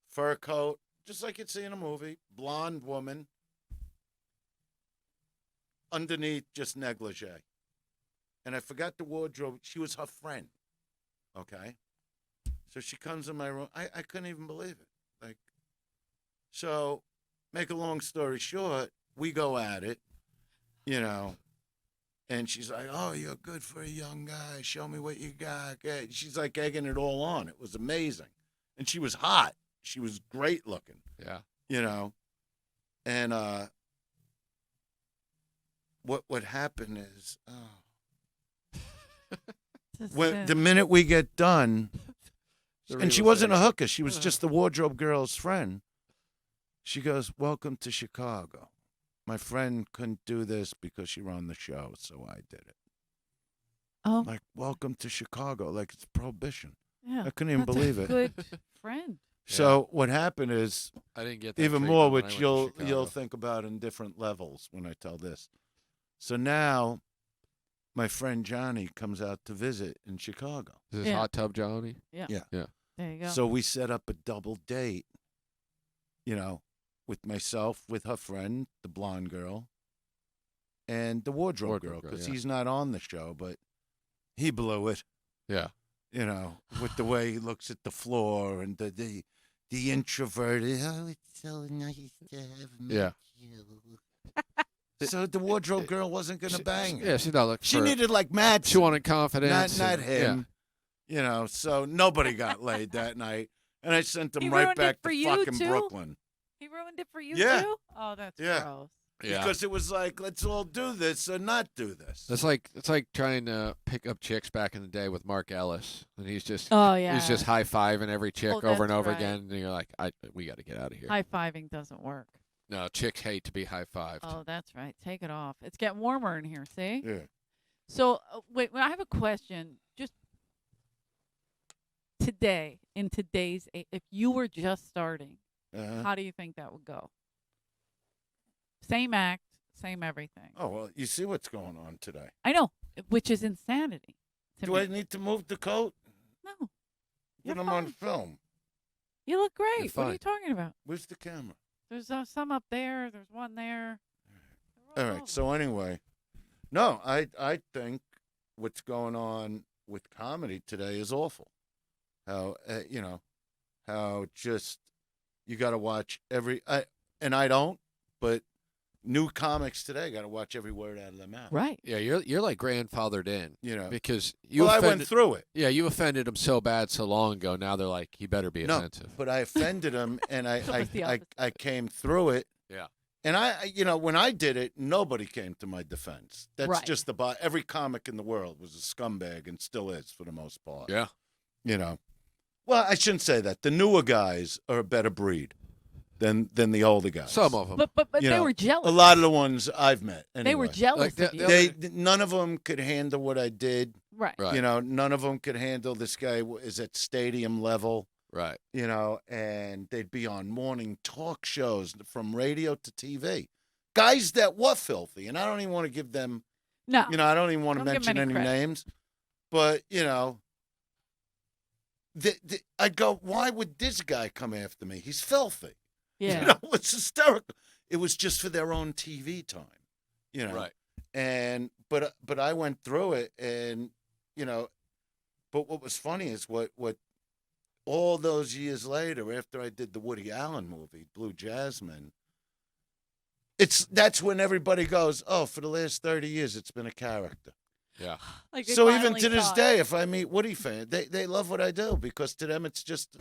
fur coat, just like you'd see in a movie, blonde woman, underneath just negligee. And I forgot the wardrobe. She was her friend. Okay? So she comes in my room. I couldn't even believe it. Like, so, make a long story short, we go at it, you know, and she's like, oh, you're good for a young guy. Show me what you got. Okay. She's like egging it all on. It was amazing. And she was hot. She was great looking, Yeah. you know. And what happened is, when the minute we get done, and she wasn't a hooker, she was just the wardrobe girl's friend. She goes, welcome to Chicago. My friend couldn't do this because she ran the show, so I did it. Oh, Like, welcome to Chicago, like it's prohibition. yeah. I couldn't even That's believe a it. Good friend. So what happened is, I didn't get that even treatment more, when I which went to you'll Chicago. think about in different levels when I tell this. So now, my friend Johnny comes out to visit in Chicago. Is this Yeah. Hot Tub Johnny? Yeah. Yeah. Yeah. There you go. So we set up a double date, you know, with myself, with her friend, the blonde girl, and the wardrobe girl, because yeah. he's not on the show, but he blew it, Yeah. you know, with the way he looks at the floor and the introverted. Oh, it's so nice to have met Yeah. you. So the wardrobe girl wasn't going to bang her. Yeah, she's not looking She for needed like mad. She wanted confidence. Not and- him. You know, so nobody got laid that night. And I sent He them right ruined it back for to you, fucking too? Brooklyn. He ruined it for you Yeah. too? Oh, that's Yeah. gross. Yeah. Because it was like, let's all do this or not do this. It's like trying to pick up chicks back in the day with Mark Ellis, and he's just Oh yeah. he's just high fiving every chick Oh, over and that's over right. again, and you're like, we got to get out of here. High fiving doesn't work. No, chicks hate to be high fived. Oh, that's right. Take it off. It's getting warmer in here. See? Yeah. So wait, I have a question. Just today, in today's, if you were just starting, Uh-huh. how do you think that would go? Same act, same everything. Oh, well, you see what's going on today. I know, which is insanity. To Do me. I need to move the coat? No, Put You're them on fine. film. you look great. What are fine. you talking about? Where's the camera? There's some up there. There's one there. All right. So anyway, no, I think what's going on with comedy today is awful. How you know, how just you got to watch and I don't, but new comics today got to watch every word out of their mouth. Right. Yeah, you're like grandfathered in You know. because you Well, I offended, went through it. Yeah, you offended him so bad so long ago. Now they're like, he better be No, offensive. but I offended him, and It was the opposite. I came through it. Yeah. And you know, when I did it, nobody came to my defense. That's Right. just every comic in the world was a scumbag and still is for the most part. Yeah. You know. Well, I shouldn't say that. The newer guys are a better breed than the older guys. Some of them. But You they know, were jealous. A lot of the ones I've met. They were anyway. jealous Like of you. None of them could handle what I did. Right. Right. You know, none of them could handle this guy is at stadium level. Right. You know, and they'd be on morning talk shows from radio to TV. Guys that were filthy, and I don't even want to give them, No. you know, I don't even want to Don't give 'em mention any any credit. names, but, you know, I'd go, why would this guy come after me? He's filthy. Yeah. You know, it's hysterical. It was just for their own TV time, you know. Right. And but I went through it, and you know, but what was funny is what all those years later, after I did the Woody Allen movie, Blue Jasmine, that's when everybody goes, oh, for the last 30 years, it's been a character. Yeah. Like they So even finally to this saw it. day, if I meet Woody fans, they love what I do because to them it's just,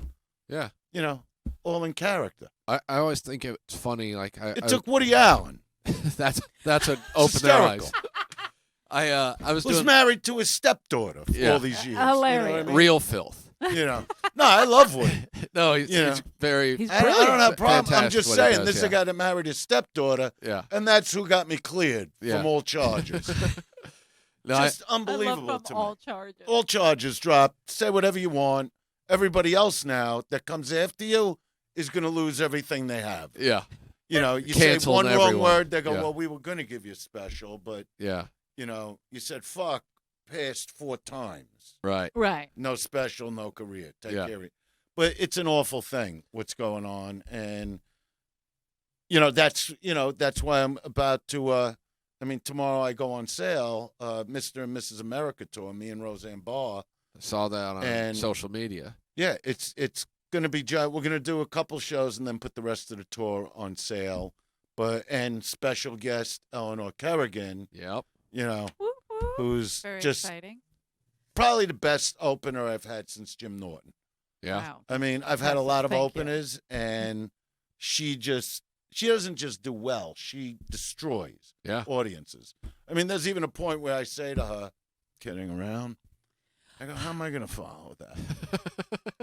Yeah. you know, all in character. I always think it's funny. Like It took Woody Allen. that's an open their eyes. hysterical. I was Was doing married to his stepdaughter for Yeah. all these years. Hilarious. You know what I mean? real filth. You know, no, I love Woody. No, he's, You he's know. very He's I don't brilliant. have a problem. I'm Fantastic just what he saying, does, this is yeah. a guy that married his stepdaughter, yeah. and that's who got me cleared Yeah. from all charges. No, I- Just unbelievable I love to from me. all charges. All charges dropped. Say whatever you want. Everybody else now that comes after you is going to lose everything they have. yeah. You know, you say Canceling one wrong everyone. word, they go, Yeah. well, we were going to give you a special, but, Yeah. you know, you said fuck past 4 times. Right. Right. No special, no career. Take Yeah. care of it. But it's an awful thing, what's going on. And, you know, that's why I'm about to, I mean, tomorrow I go on sale, Mr. and Mrs. America tour, me and Roseanne Barr. I saw that on And- social media. Yeah, it's going to be, we're going to do a couple shows and then put the rest of the tour on sale. And special guest Eleanor Kerrigan, Yep. you know, Woo, woo. who's Very just exciting. probably the best opener I've had since Jim Norton. Yeah. Wow. I mean, I've had a lot of Thank you. openers, and she doesn't just do well; she destroys Yeah. audiences. I mean, there's even a point where I say to her, "Kidding around," I go, "How am I going to follow that?"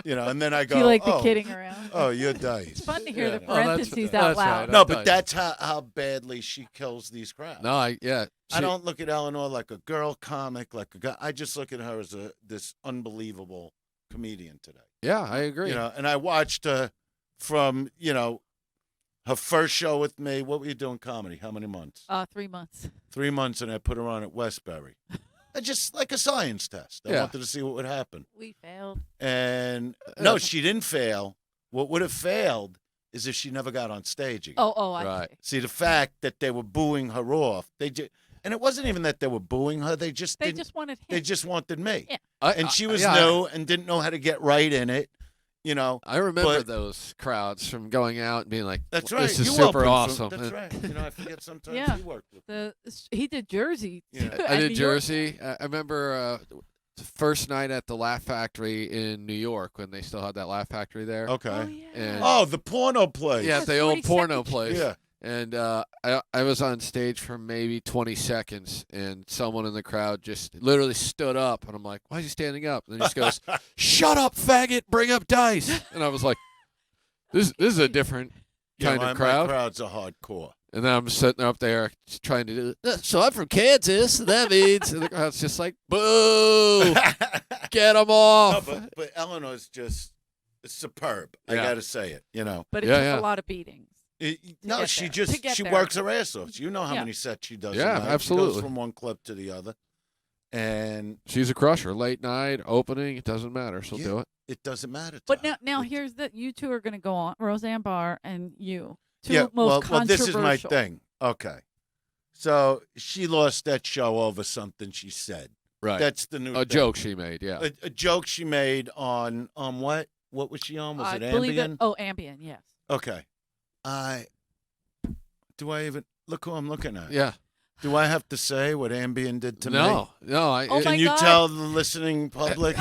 You know, and then I go, Do you like "Oh, the kidding around? oh, you're dice." It's fun to hear the no. parentheses that's out loud. right. No, Dice. but that's how badly she kills these crowds. No, I she- don't look at Eleanor like a girl comic, like a guy. I just look at her as this unbelievable comedian today. Yeah, I agree. You know, and I watched her from, you know, her first show with me. What were you doing comedy? How many months? 3 months. 3 months, and I put her on at Westbury. Just like a science test. I Yeah. wanted to see what would happen. We failed. And no, she didn't fail. What would have failed is if she never got on stage again. Oh, I Right. see. See, the fact that they were booing her off, and it wasn't even that they were booing her. They just They didn't. just wanted him. They just wanted me. Yeah. And she was yeah, new and didn't know how to get right in it. You know, I remember but- those crowds from going out and being like, that's right. This is you super opened awesome. That's right. You know, I forget sometimes Yeah. you worked with. He did Jersey. Yeah. too, I and did New York. Jersey. I remember the first night at the Laugh Factory in New York when they still had that Laugh Factory there. Okay. Oh, yeah. And- Oh, the porno place. Yeah, Yes, the old 42nd porno Street. place. Yeah. And I was on stage for maybe 20 seconds, and someone in the crowd just literally stood up, and I'm like, "Why is he standing up?" And he just goes, "Shut up, faggot! Bring up dice." And I was like, "This is a different kind my, of crowd." My crowds are hardcore. And then I'm sitting up there trying to do. So I'm from Kansas. And that means and the crowd's just like, "Boo! Get them No, off!" but Eleanor's just superb. I Yeah. got to say it. You know. But it Yeah, took yeah. a lot of beatings. No, get she there. just To get she there. works her ass off. You know how Yeah. many sets she does. Yeah, a night. She absolutely. goes from one club to the other, and She's a crusher. Late night, opening, it doesn't matter. She'll Yeah. do it. it doesn't matter. To But her. now here's you two are going to go on, Roseanne Barr and you. Two yeah. most Well, this is my controversial. thing. Okay, so she lost that show over something she said. Right. That's the new A thing. joke she made, yeah. A joke she made on what? What was she on? Was I it believe Ambien? Ambien, yes. Okay. Do I even look who I'm looking at? Yeah. Do I have to say what Ambien did to me? No. Oh my Can you God. tell the listening public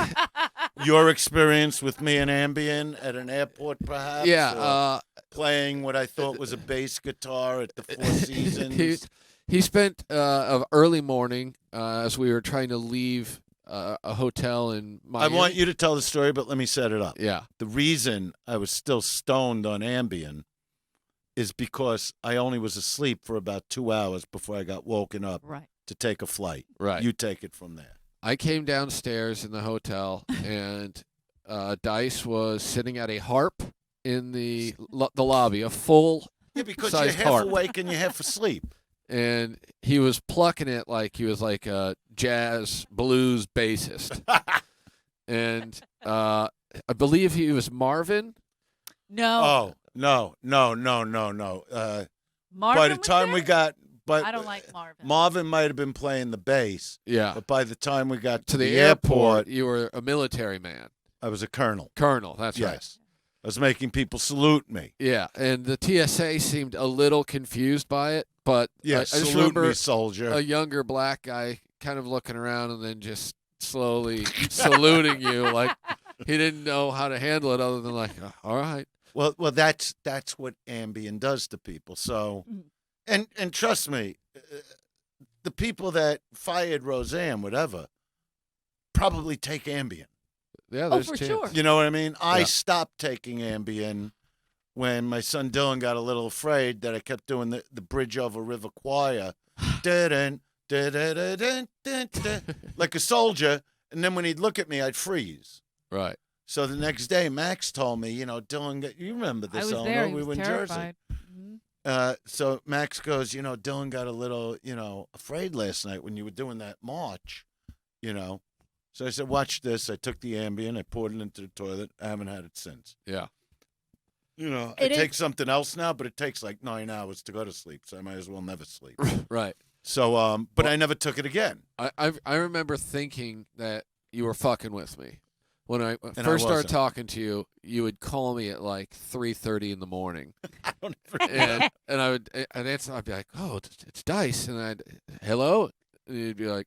your experience with me and Ambien at an airport, perhaps? yeah. or playing what I thought was a bass guitar at the Four Seasons. He spent an early morning as we were trying to leave a hotel in I Miami. want you to tell the story, but let me set it up. Yeah. The reason I was still stoned on Ambien is because I only was asleep for about 2 hours before I got woken up Right. to take a flight. Right. You take it from there. I came downstairs in the hotel, and Dice was sitting at a harp in the lobby, a full, Yeah, because you're Sized half harp. awake and you're half asleep. and he was plucking it like he was like a jazz blues bassist. And I believe he was Marvin. No. Oh, no. Marvin By the was time there? we got, I don't like Marvin. Marvin might have been playing the bass, Yeah. but by the time we got To the airport, you were a military man. I was a colonel. Colonel, that's right. Yes. I was making people salute me. Yeah, and the TSA seemed a little confused by it, but Yeah, I just salute remember me, soldier. a younger black guy kind of looking around and then just slowly saluting you like he didn't know how to handle it other than like, all right. Well, that's what Ambien does to people. So, Mm. and trust me, the people that fired Roseanne, whatever, probably take Ambien. Yeah, Oh, there's for chance. sure. You know what I mean? I Yeah. stopped taking Ambien when my son Dylan got a little afraid that I kept doing the bridge over River Choir, dun, dun, dun, dun, dun, dun, dun, like a soldier. And then when he'd look at me, I'd freeze. Right. So the next day, Max told me, Dylan, you remember I this, was Eleanor? there. He we was were in terrified. Jersey. Mhm. So Max goes, Dylan got a little, afraid last night when you were doing that march, So I said, watch this. I took the Ambien. I poured it into the toilet. I haven't had it since. Yeah. I take something else now, but it takes like 9 hours to go to sleep, so I might as well never sleep. Right. So, but I never took it again. I remember thinking that you were fucking with me. When I I first started wasn't. talking to you, you would call me at like 3:30 in the morning, I don't even and I'd answer. I'd be like, "Oh, it's Dice," and hello, and you'd be like,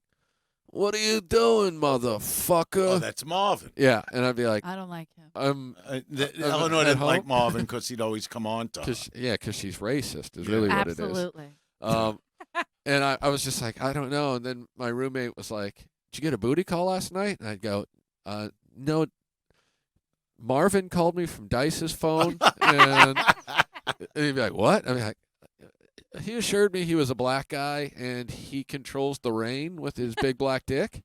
"What are you doing, motherfucker?" Oh, that's Marvin. Yeah, and I'd be like, I don't like him. Eleanor at didn't like home? Marvin because he'd always come on to her. Because she's racist is Yeah. really what it is. Absolutely. And I was just like, I don't know. And then my roommate was like, "Did you get a booty call last night?" And I'd go, "No." Marvin called me from Dice's phone, and he'd be like, "What?" I'd be like, "He assured me he was a black guy, and he controls the rain with his big black dick."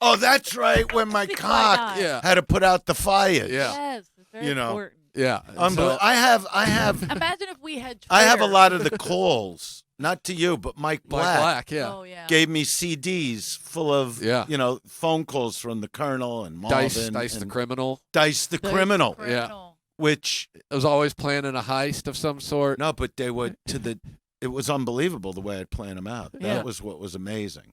Oh, that's right. When my That's cock quite Yeah, had to put out the fires. Yeah. Yes, it's very You know. important. yeah. Unbelievable. I have Imagine if we had. I have a Twitter. lot of the calls, not to you, but Mike Black. Black, yeah. Oh yeah. Gave me CDs full of, Yeah. phone calls from the Colonel and Marvin. Dice the and criminal. Dice the criminal, Criminal. which, I was always planning a heist of some sort. no, but they were it was unbelievable the way I'd plan them out. Yeah. That was what was amazing.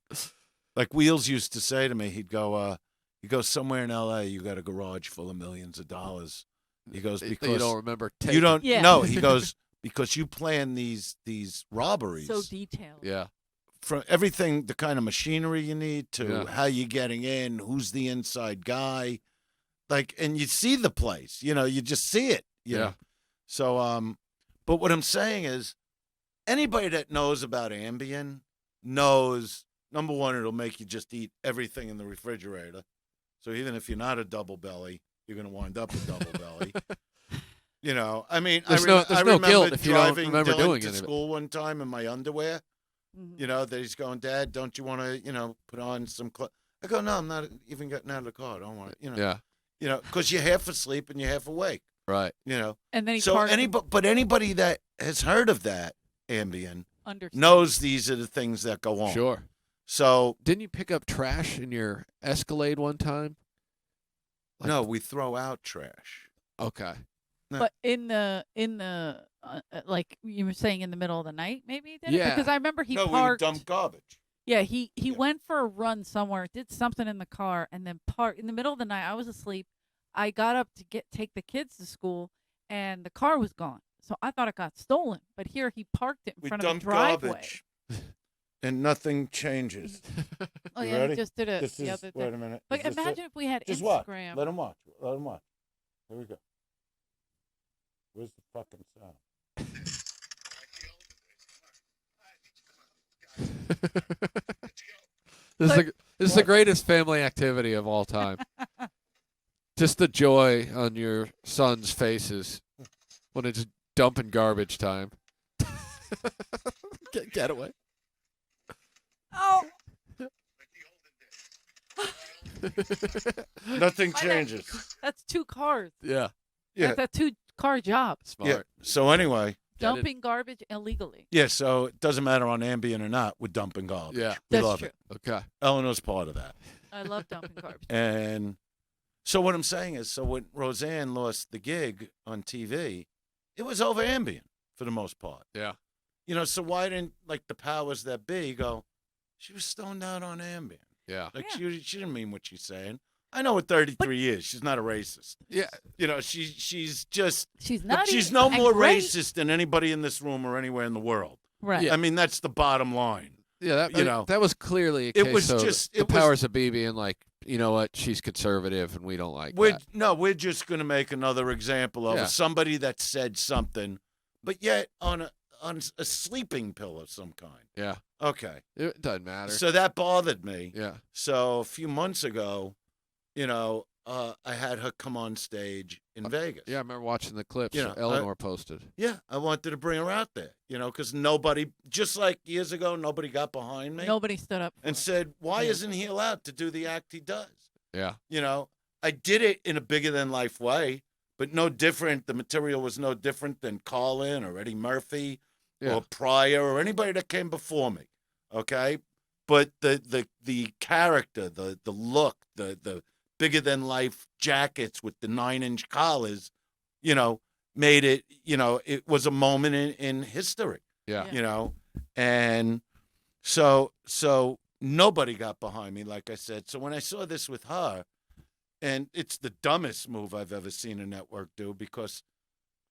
Like Wheels used to say to me, he'd go, you go somewhere in L.A., you got a garage full of millions of dollars. He goes, That because you don't remember. you don't, Yeah. no, he goes, because you plan these robberies. So detailed. Yeah, From everything, the kind of machinery you need to Yeah. how you getting in, who's the inside guy, like, and you see the place, you just see it. you Yeah. know. So, but what I'm saying is, anybody that knows about Ambien knows, number one, it'll make you just eat everything in the refrigerator. So even if you're not a double belly, you're going to wind up a double belly. I mean, There's I no remember guilt if you don't driving remember Dylan doing to any of it. school one time in my underwear. Mhm. That he's going, Dad, don't you want to, put on some clothes? I go, no, I'm not even getting out of the car. I don't want to, Yeah, because you're half asleep and you're half awake, right. And then he So parked anybody that has heard of that Ambien under. knows these are the things that go on. Sure. So Didn't you pick up trash in your Escalade one time? Like- no, we throw out trash. Okay. But in the like you were saying in the middle of the night, maybe he did it? Yeah. Because I remember he no, we parked. dump garbage. Yeah, he Yeah. went for a run somewhere, did something in the car, and then parked in the middle of the night. I was asleep. I got up to take the kids to school, and the car was gone. So I thought it got stolen. But here he parked it in We front of dump the driveway. garbage, and nothing changes. Oh You yeah, ready? he just did it This the is, other wait day. a minute. But Is this it? imagine if we had Just watch. Instagram. Let him watch. Let him watch. Here we go. Where's the fucking sound? This is the greatest family activity of all time. Just the joy on your son's faces when it's dumping garbage time. Get away. Oh, Nothing My changes. that's 2 cars. Yeah. Yeah. That's a 2-car job. Smart. Yeah. So anyway, Get it. Dumping garbage illegally. yeah. So it doesn't matter on Ambien or not. We're dumping garbage. Yeah. We That's love true. it. Okay. Eleanor's part of that. I love dumping garbage. And so what I'm saying is, so when Roseanne lost the gig on TV, it was over Ambien for the most part. Yeah. So why didn't the powers that be go? She was stoned out on Ambien. Yeah. Yeah. She didn't mean what she's saying. I know at 33 years, she's not a racist. Yeah. She's just She's not. she's even no and more great. racist than anybody in this room or anywhere in the world. Right. Yeah. I mean, that's the bottom line. Yeah. That that was clearly a It case was of just- the it was- powers that be being like, you know what, she's conservative and we don't like We're that. we're just going to make another example of Yeah. somebody that said something, but yet on a sleeping pill of some kind. Yeah. Okay, It doesn't matter. so that bothered me. Yeah. So a few months ago, I had her come on stage in Vegas. Yeah, I remember watching the clips You know, Eleanor posted. Yeah, I wanted to bring her out there, because nobody, just like years ago, nobody got behind me Nobody stood up. For and it. said, why Yeah. isn't he allowed to do the act he does? Yeah. I did it in a bigger than life way, but no different. The material was no different than Carlin or Eddie Murphy Yeah. or Pryor or anybody that came before me. Okay, but the character, the look, the bigger than life jackets with the 9-inch collars, made it. It was a moment in history. Yeah. And so nobody got behind me, like I said. So when I saw this with her, and it's the dumbest move I've ever seen a network do, because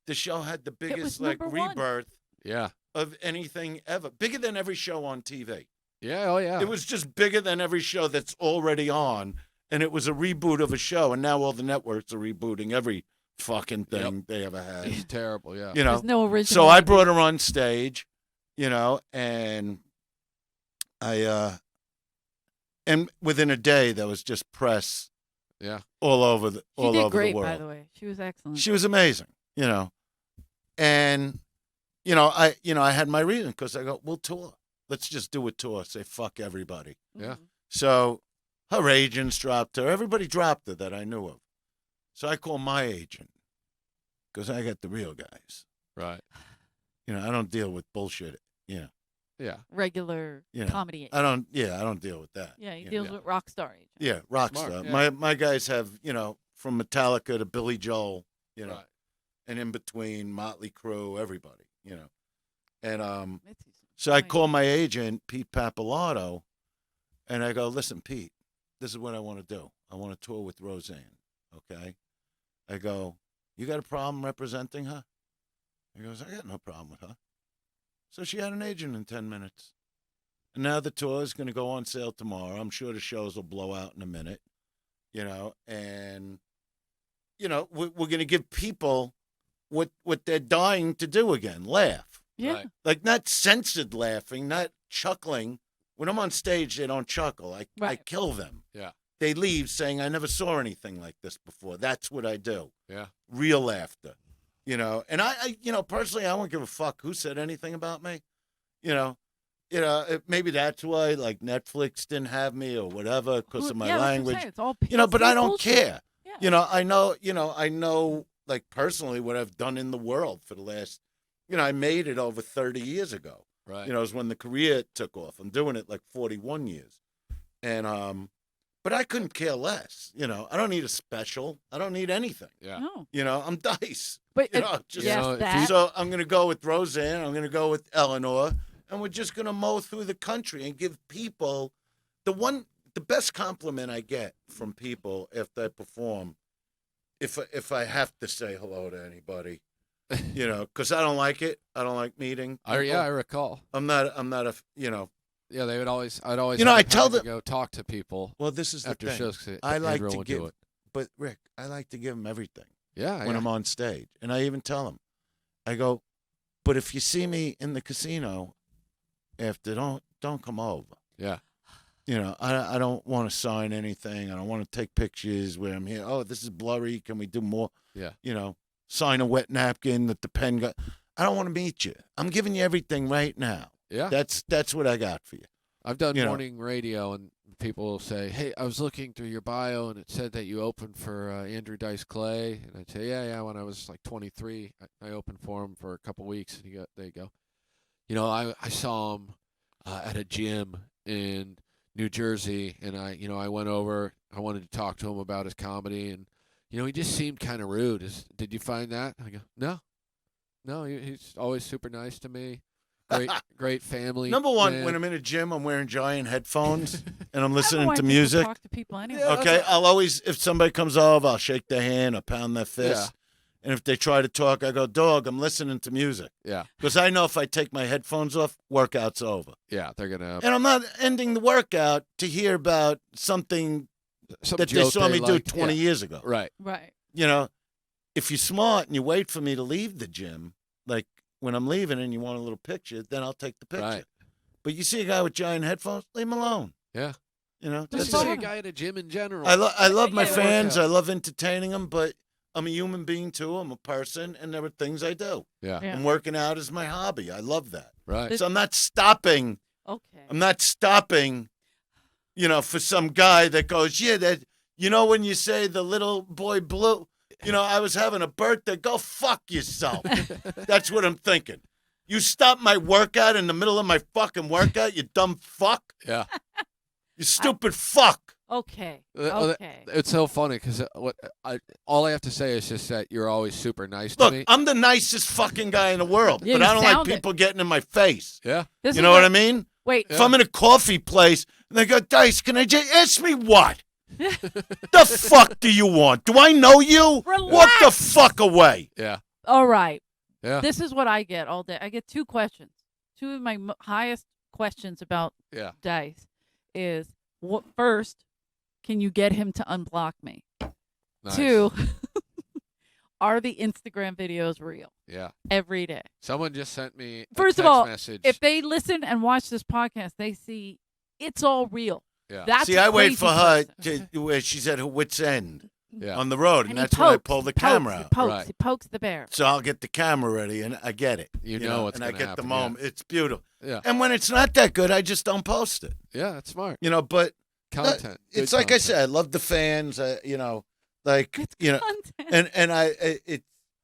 the show had the biggest number one. rebirth Yeah. of anything ever, bigger than every show on TV. Yeah. Oh yeah. It was just bigger than every show that's already on, and it was a reboot of a show. And now all the networks are rebooting every fucking thing they ever had. It's terrible. Yeah. There's no original. So I idea. brought her on stage, and and within a day there was just press Yeah. all over the She all did over great, the world. by the way. She was excellent. She was amazing, and I had my reason, because I go, we'll tour. Let's just do a tour. Say fuck everybody. Yeah. So her agents dropped her. Everybody dropped her that I knew of. So I called my agent, because I got the real guys. Right. I don't deal with bullshit. Yeah. Regular Yeah. comedy. I don't deal with that. Yeah, he you deals know. with rock star agents. Yeah, rock Smart, star. yeah. My guys have, from Metallica to Billy Joel, Right. and in between Motley Crue, everybody, And Mitzi's so I fine. call my agent, Pete Papalato, and I go, listen, Pete, this is what I want to do. I want to tour with Roseanne, okay? I go, you got a problem representing her? He goes, I got no problem with her. So she had an agent in 10 minutes. And now the tour is going to go on sale tomorrow. I'm sure the shows will blow out in a minute, and, we're going to give people what they're dying to do again, laugh. Yeah. Right. Like, not censored laughing, not chuckling. When I'm on stage, they don't chuckle. I Right. kill them. Yeah. They leave saying, I never saw anything like this before. That's what I do. Yeah. Real laughter. And I personally, I don't give a fuck who said anything about me. Maybe that's why, like, Netflix didn't have me or whatever, because of my Yeah, that's what I'm language. saying. It's all But PC I don't bullshit. care. Yeah. I know, like, personally what I've done in the world for the last, I made it over 30 years ago. Right. It was when the career took off. I'm doing it like 41 years. And, but I couldn't care less. I don't need a special. I don't need anything. Yeah. No. I'm Dice. But Just, yes, if that. So I'm going to go with Roseanne. I'm going to go with Eleanor. And we're just going to mow through the country and give people the best compliment I get from people after I perform, if I have to say hello to anybody, because I don't like it. I don't like meeting people. I recall. I'm not a. Yeah, they would always. I'd always. You know, have I the tell time to them- go talk to people Well, this is the after thing. shows. 'Cause I like everyone to would give, do it. but Rick, I like to give them everything Yeah. when I'm on stage, and I even tell them, I go, but if you see me in the casino after, don't come over. Yeah. I don't want to sign anything. I don't want to take pictures where I'm here. Oh, this is blurry. Can we do more? Yeah. Sign a wet napkin that the pen got. I don't want to meet you. I'm giving you everything right now. Yeah. That's what I got for you. I've done you know. morning radio, and people will say, "Hey, I was looking through your bio, and it said that you opened for Andrew Dice Clay." And I'd say, "Yeah. When I was like 23, I opened for him for a couple weeks." And there you go. I saw him at a gym in New Jersey, and I went over. I wanted to talk to him about his comedy, and he just seemed kind of rude. Did you find that? I go, no. He's always super nice to me. Great family. Number one, man. when I'm in a gym, I'm wearing giant headphones and I'm I listening don't know to why people music. Talk to people anyway. Yeah. Okay, I'll always, if somebody comes over, I'll shake their hand, I'll pound their fist. Yeah. And if they try to talk, I go, dog, I'm listening to music. Yeah. Because I know if I take my headphones off, workout's over. Yeah, they're gonna. And I'm not ending the workout to hear about something Some that they joke saw me do liked. 20 Yeah. years ago. Right. Right. If you're smart and you wait for me to leave the gym, like when I'm leaving and you want a little picture, then I'll take the picture. Right. But you see a guy with giant headphones, leave him alone. Yeah. Just That's Just see see it. a guy at a gym in general. I love my Yeah, fans. workout. I love entertaining them, but I'm a human being too. I'm a person, and there are things I do. Yeah. Yeah. And working out is my hobby. I love that. Right. So I'm not stopping. Okay. I'm not stopping, for some guy that goes, yeah, that, when you say the little boy blue, You know, I was having a birthday. Go fuck yourself. That's what I'm thinking. You stop my workout in the middle of my fucking workout, you dumb fuck. Yeah. You stupid fuck. Okay. Well, Okay. It's so funny because all I have to say is just that you're always super nice Look, to me. I'm the nicest fucking guy in the world, Yeah, but you I don't like sound it. people getting in my face. Yeah. This You is know what I mean? Wait. If I'm in a coffee place and they go, Dice, can I just ask me what? The fuck do you want? Do I know you? Walk the fuck away. Yeah. All right. Yeah. This is what I get all day. I get two questions. Two of my highest questions about Yeah. Dice is what first, can you get him to unblock me? Nice. 2, are the Instagram videos real? Yeah. Every day. Someone just sent me a First of text all, message. if they listen and watch this podcast, they see it's all real. Yeah. That's See, a I wait crazy for her person. to where she's at her wit's end Yeah. on the road, and he that's when I pokes, pull the he pokes, camera He out. pokes, Right. he pokes the bear. So I'll get the camera ready, and I get it. You know what's and I gonna get happen, the yeah. moment. It's beautiful. Yeah. And when it's not that good, I just don't post it. Yeah, that's smart. You know, but Content. it's Good like I content. said, I love the fans. You know, like It's you know, content.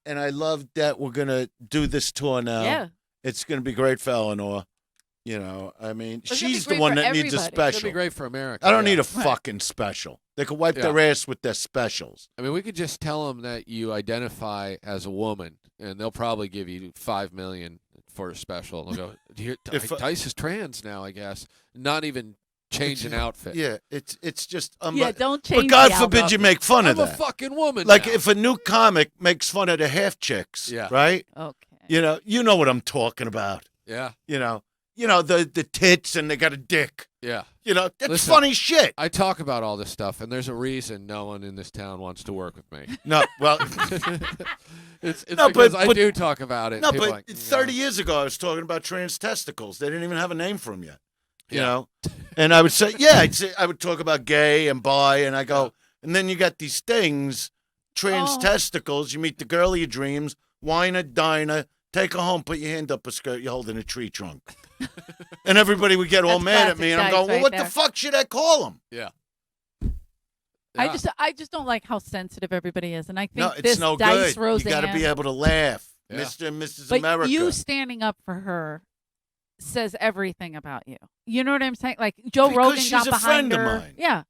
and I love that we're gonna do this tour now. yeah. It's gonna be great for Eleanor. You know, I mean, It's gonna be she's the great one for that needs a everybody. It'll be special. great for America. I don't yeah. need a Right. fucking special. They can wipe Yeah. their ass with their specials. I mean, we could just tell them that you identify as a woman, and they'll probably give you $5 million for a special. They'll go, If, Dice is trans now, I guess. Not even change an outfit. Yeah, it's just Yeah, don't change. But God the forbid album. you make fun I'm of a that. fucking woman. Like now. if a new comic makes fun of the half chicks, Yeah. right? Okay. You know what I'm talking about. Yeah, You know the tits and they got a dick. yeah. You know that's Listen, funny shit. I talk about all this stuff, and there's a reason no one in this town wants to work with me. No, well, It's No, because but- I do talk about it. no, People but are like, 30 years ago I was talking about trans testicles. They didn't even have a name for them yet. You Yeah. know, and I would say, yeah, I would talk about gay and bi, and I go, and then you got these things, trans Oh. testicles. You meet the girl of your dreams, wine a diner, take her home, put your hand up a skirt, you're holding a tree trunk. And everybody would get all That's mad at me, and I'm classic going, Dice well, right what there. the fuck should I call them? Yeah. I just don't like how sensitive everybody is, and I think No, it's this no Dice good. Roseanne. You got to be able to laugh, Yeah. Mr. and Mrs. but America. you standing up for her says everything about you. You know what I'm saying? Like Joe Because Rogan she's got a behind friend of her. mine. Yeah.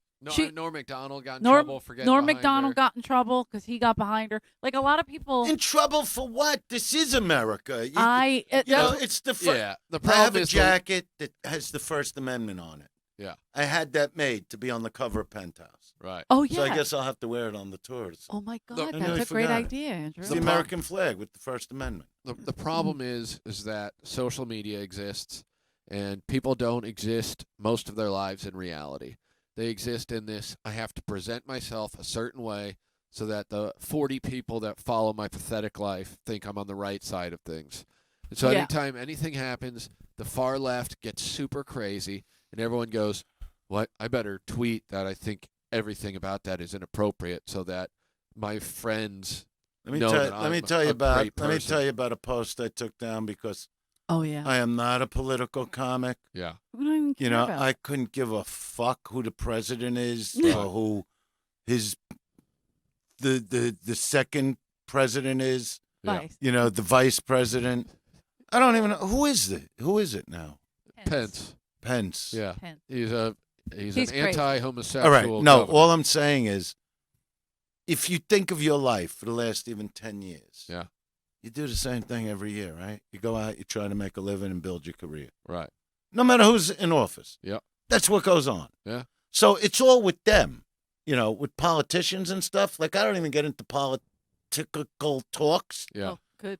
Norm Macdonald got in Norm- trouble for getting Norm behind Macdonald her. got in trouble because he got behind her. Like a lot of people. In trouble for what? This is America. You know, it's the first. Yeah, the I have problem a is jacket that has the First Amendment on it. Yeah. I had that made to be on the cover of Penthouse. right. Oh yeah. So I guess I'll have to wear it on the tours. Oh my God, Look, I that's nearly a great forgot it. idea, Andrew. It's the The American flag with the First Amendment. The problem is that social media exists, and people don't exist most of their lives in reality. They exist in this, I have to present myself a certain way so that the 40 people that follow my pathetic life think I'm on the right side of things. And so Yeah. anytime anything happens, the far left gets super crazy, and everyone goes, what? I better tweet that I think everything about that is inappropriate so that my friends Let me know tell that let me I'm tell you a about great let me person. tell you about a post I took down because Oh yeah. I am not a political comic. Yeah. We don't even care You know, about I couldn't give a fuck who the president is Yeah. or who his the second president is. Yeah. Vice. You know, the vice president. I don't even know who is it. Who is it now? Pence. Pence. Yeah. Pence. He's an He's crazy. anti-homosexual. All right. No, governor. all I'm saying is, if you think of your life for the last even 10 years, Yeah. you do the same thing every year, right? You go out, you try to make a living and build your career. Right. No matter who's in office. Yep. That's what goes on. Yeah. So it's all with them, you know, with politicians and stuff. Like, I don't even get into political talks. Yeah. Oh, good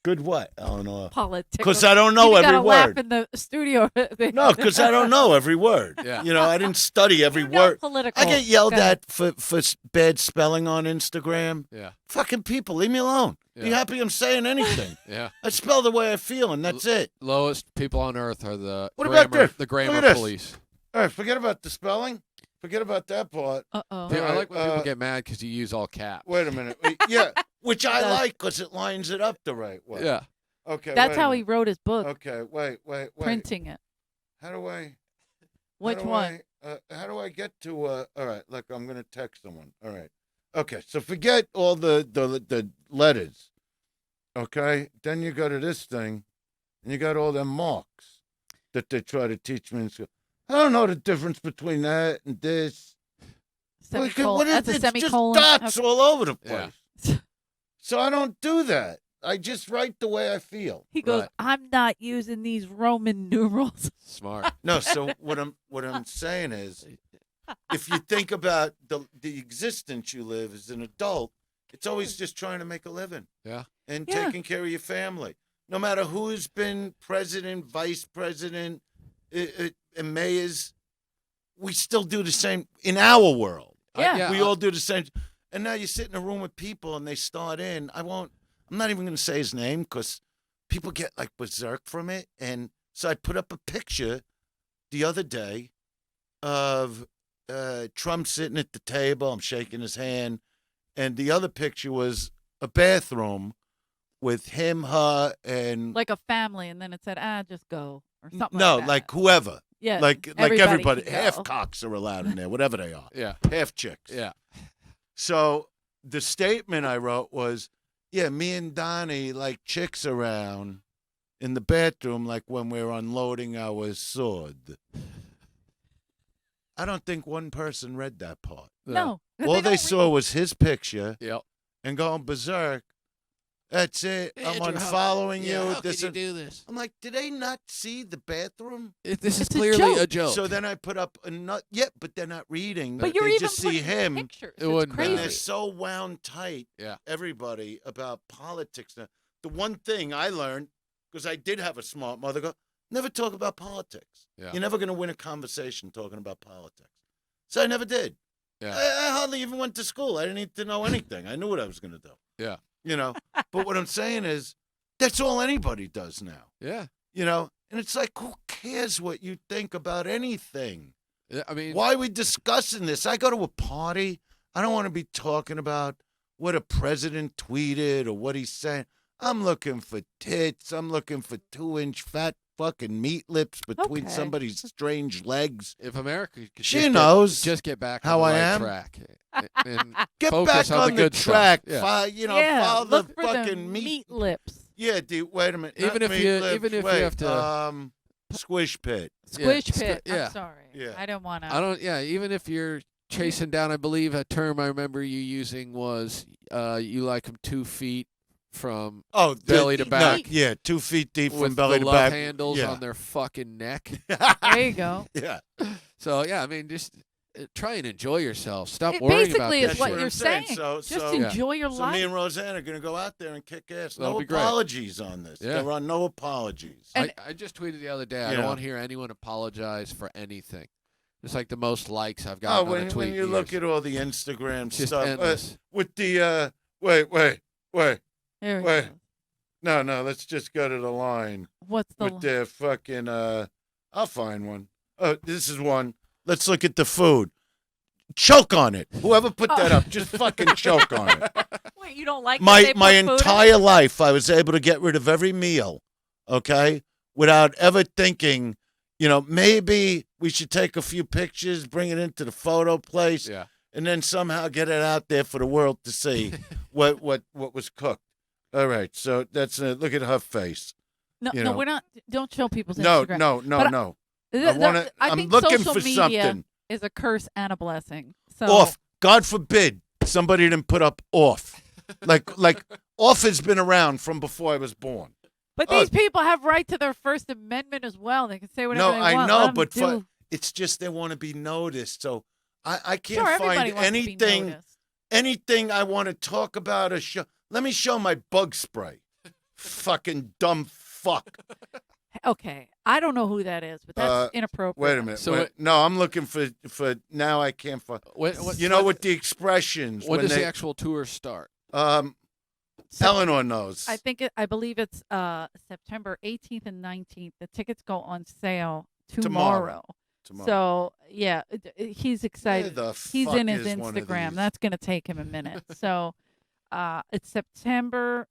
Good what, Eleanor? politics. Because I don't know every laugh word. in the studio. No, because I don't know every word. Yeah. You know, I didn't study every You know word. Political. I get yelled Go ahead. at for bad spelling on Instagram. Yeah. Fucking people, leave me alone. Be Yeah. happy I'm saying anything. Yeah. I spell the way I feel, and that's it. Lowest people on earth are the What about grammar, this? the Look grammar at this. police. All right, forget about the spelling. Forget about that part. Uh-oh. Yeah, I right, like when people uh, get mad because you use all caps. Wait a minute. Yeah, which I Does. like because it lines it up the right way. Yeah. Okay. That's wait a how he minute. wrote his book, Okay, wait. printing it. How do I? Which one? How do I get to? All right, look, I'm gonna text someone. All right, Okay, so forget all the letters. Okay, then you go to this thing, and you got all them marks that they try to teach me in school. I don't know the difference between that and this. Semicolon. That's a it's semicolon. just dots all over the place. Yeah. So I don't do that. I just write the way I feel. He goes, Right. I'm not using these Roman numerals. Smart. No, so what I'm saying is, if you think about the existence you live as an adult, it's always just trying to make a living. Yeah. And Yeah. taking care of your family. No matter who's been president, vice president, and mayors, we still do the same in our world. Yeah. We all do the same. And now you sit in a room with people and they start in. I'm not even going to say his name because people get like berserk from it. And so I put up a picture the other day of Trump sitting at the table. I'm shaking his hand. And the other picture was a bathroom with him, her, and Like a family, and then it said, just go, or something no, like that. like whoever. Yeah, Like everybody. can Half go. cocks are allowed in there, whatever they are. Yeah. Half chicks. Yeah. So the statement I wrote was, yeah, me and Donnie like chicks around in the bathroom like when we're unloading our sword. I don't think one person read that part. No. All they don't saw read. was his picture Yep. and going berserk. That's it. I'm Andrew, unfollowing yeah, you. How This can you and- do this? I'm like, did they not see the bathroom? This is It's a clearly joke. a joke. So then I put up another. Yeah, but they're not reading. But you're they even just see putting him. pictures. It It's wouldn't And matter. they're crazy. so wound tight, Yeah. everybody, about politics now. The one thing I learned, because I did have a smart mother, go, never talk about politics. Yeah. You're never going to win a conversation talking about politics. So I never did. Yeah. I hardly even went to school. I didn't need to know anything. I knew what I was going to do. Yeah. You know, but what I'm saying is, that's all anybody does now. Yeah. You know, and it's like, who cares what you think about anything? Yeah, I mean, Why are we discussing this? I go to a party. I don't want to be talking about what a president tweeted or what he's saying. I'm looking for tits. I'm looking for 2-inch fat fucking meat lips between Okay. somebody's strange legs. if America could She just knows just get back how on the I right am. track and Get focus back on on the the good track. stuff. Yeah. Follow look the for fucking the meat lips. Yeah, dude. Wait a minute. Even Not if meat you- lips. even if you Wait, have to- squish pit. Squish squ- pit. yeah. I'm sorry. Yeah. I don't want to. I don't. Yeah, even if you're chasing down, I believe a term I remember you using was you like them 2 feet from Oh, belly to back. Yeah, 2 feet deep with from belly the to love back. handles yeah. on their fucking neck. There you go. Yeah. So yeah, I mean, just try and enjoy yourself. Stop It worrying about basically this is what shit. you're I'm saying. saying. So- Just so- enjoy your So life. me and Roseanne are going to go out there and kick ass. That'll No be great. apologies on this. Yeah. There are no apologies. And- I just tweeted the other day. I Yeah. don't want to hear anyone apologize for anything. It's like the most likes I've Oh, gotten on a when tweet. you in look years. at all the Instagram It's just stuff endless. with the wait, There we wait. go. no, let's just go to the line What's the with their fucking. I'll find one. Oh, this is one. Let's look at the food. Choke on it. Whoever put that up, just fucking choke on it. Wait, you don't like that my they put my food in it? entire life I was able to get rid of every meal, okay, without ever thinking, maybe we should take a few pictures, bring it into the photo place, Yeah. and then somehow get it out there for the world to see what was cooked. All right, so that's look at her face. No, you no, know. we're not. Don't show people's No, Instagram. no, But no. I I'm think looking social for media something. is a curse and a blessing. So Off. God forbid somebody didn't put up off. like off has been around from before I was born. But these people have right to their First Amendment as well. They can say whatever No, they I want. know, Let 'em but do. it's just they want to be noticed. So I can't Sure, everybody find wants to be anything noticed. anything I want to talk about or show. Let me show my bug spray. Fucking dumb fuck. Okay, I don't know who that is, but that's inappropriate. Wait a minute. So wait. No, I'm looking for now. I can't find. With the expressions when does they the actual tour start? So Eleanor knows. I believe it's September 18th and 19th. The tickets go on sale Tomorrow. So yeah, he's excited. Where the He's fuck in his is one of Instagram. these? That's gonna take him a minute. So it's September.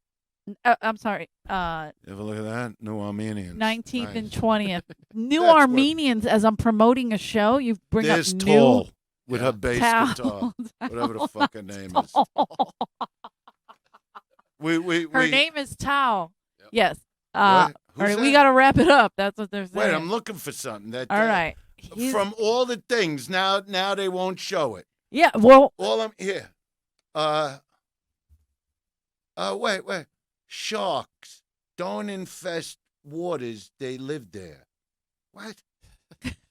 I'm sorry. You ever look at that? New Armenians. 19th and Nice. 20th. New That's what- Armenians. As I'm promoting a show, you bring This up tall. with Yeah. her bass Towel. guitar, whatever the fuck her name is. Towel. We Her name is Tao. Yep. Yes. What? All Who's right, we that? got to wrap it up. That's what they're saying. Wait, I'm looking for something. That All right. From all the things now they won't show it. Yeah. Well, All I'm here. Wait. Sharks don't infest waters. They live there. What?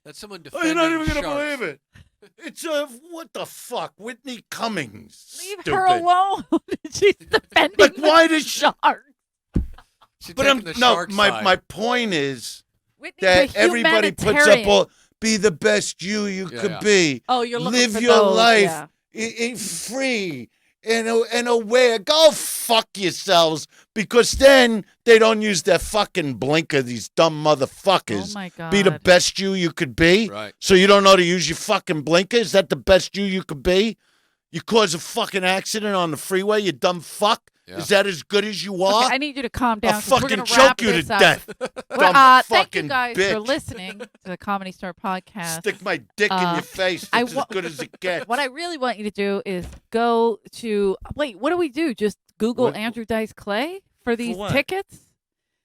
That's someone Oh, defending you're not even gonna sharks. believe it. It's what the fuck, Whitney Cummings. leave Stupid. her alone. She's defending Like, the why does shark. She's But taking the no. shark My side. my point is Whitney's that a everybody puts up humanitarian. all be the best you Yeah, could yeah. be. Oh, you're looking Live for your those, life. yeah. Free and aware. Go fuck yourselves, because then they don't use their fucking blinker. These dumb motherfuckers. Oh my God. Be the best you could be. Right. So you don't know to use your fucking blinker? Is that the best you could be? You cause a fucking accident on the freeway, you dumb fuck. Yeah. Is that as good as you are? Okay, I need you to calm down. I'll 'cause we're fucking gonna wrap choke you to this up. death. Well, Dumb thank you fucking guys for bitch. listening to the Comedy Star Podcast. Stick my dick in Uh, your face. I It's wa- as good as it gets. What I really want you to do is go to wait. What do we do? Just Google What? Andrew Dice Clay for these what? tickets.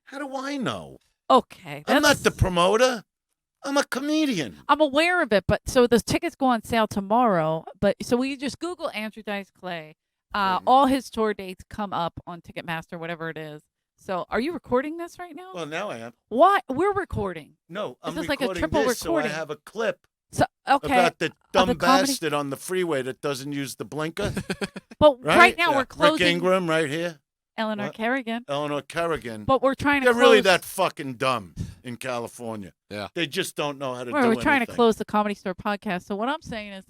How do I know? Okay, I'm not that's- the promoter. I'm a comedian. I'm aware of it, but so the tickets go on sale tomorrow. But so we just Google Andrew Dice Clay. All his tour dates come up on Ticketmaster, whatever it is. So, are you recording this right now? Well, now I am. What? We're recording. No, I'm This is like a recording triple this, recording. so I have a clip So, okay. about the dumb the comedy- bastard on the freeway that doesn't use the blinker. But Right, right now Yeah. we're closing Rick Ingraham right here. Eleanor What? Kerrigan. Eleanor Kerrigan. But we're trying to They're close. really that fucking dumb in California. Yeah. They just don't know how to We're do trying to anything. close the Comedy Store podcast. So what I'm saying is,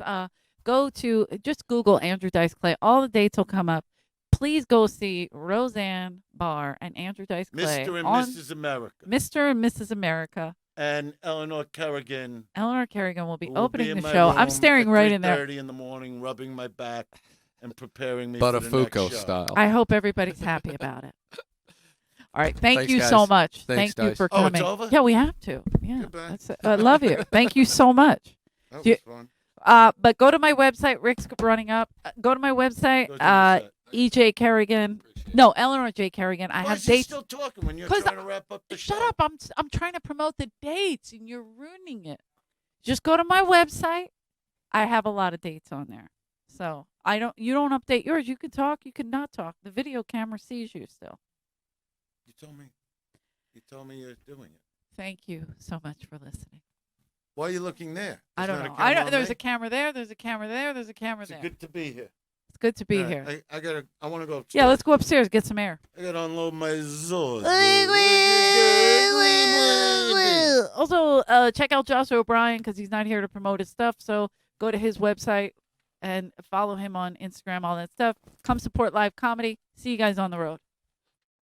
go to just Google Andrew Dice Clay. All the dates will come up. Please go see Roseanne Barr and Andrew Dice Clay Mr. and on Mrs. America. Mr. and Mrs. America. And Eleanor Kerrigan. Eleanor Kerrigan will be who will opening be in the my show. I'm room staring at right in there. 3:30 in the morning, rubbing my back and preparing me But for a the Foucault next show. style. I hope everybody's happy about it. All right. Thank Thanks, you guys. so much. Thanks, Thank you Dice. for Oh, it's coming. over? Yeah, we have to. Yeah. Goodbye. That's it. I love you. Thank you so much. That Do you- was fun. But go to my website. Rick's running up. Go to my website. Goes on the set. EJ Kerrigan. No, Eleanor J. Kerrigan. I Why have is he dates. still talking when you're 'Cause trying to wrap up the Shut show? up. I'm trying to promote the dates and you're ruining it. Just go to my website. I have a lot of dates on there. So you don't update yours. You can talk, you can not talk. The video camera sees you still. You told me you're doing it. Thank you so much for listening. Why are you looking there? I There's don't not know. a camera on There's me? a camera there, there's a camera there, there's a camera It's there. good to be here. It's good to be All right, here. I want to go upstairs. Yeah, let's go upstairs, get some air. I gotta unload my Zord. Also, check out Josh O'Brien because he's not here to promote his stuff. So go to his website and follow him on Instagram, all that stuff. Come support live comedy. See you guys on the road.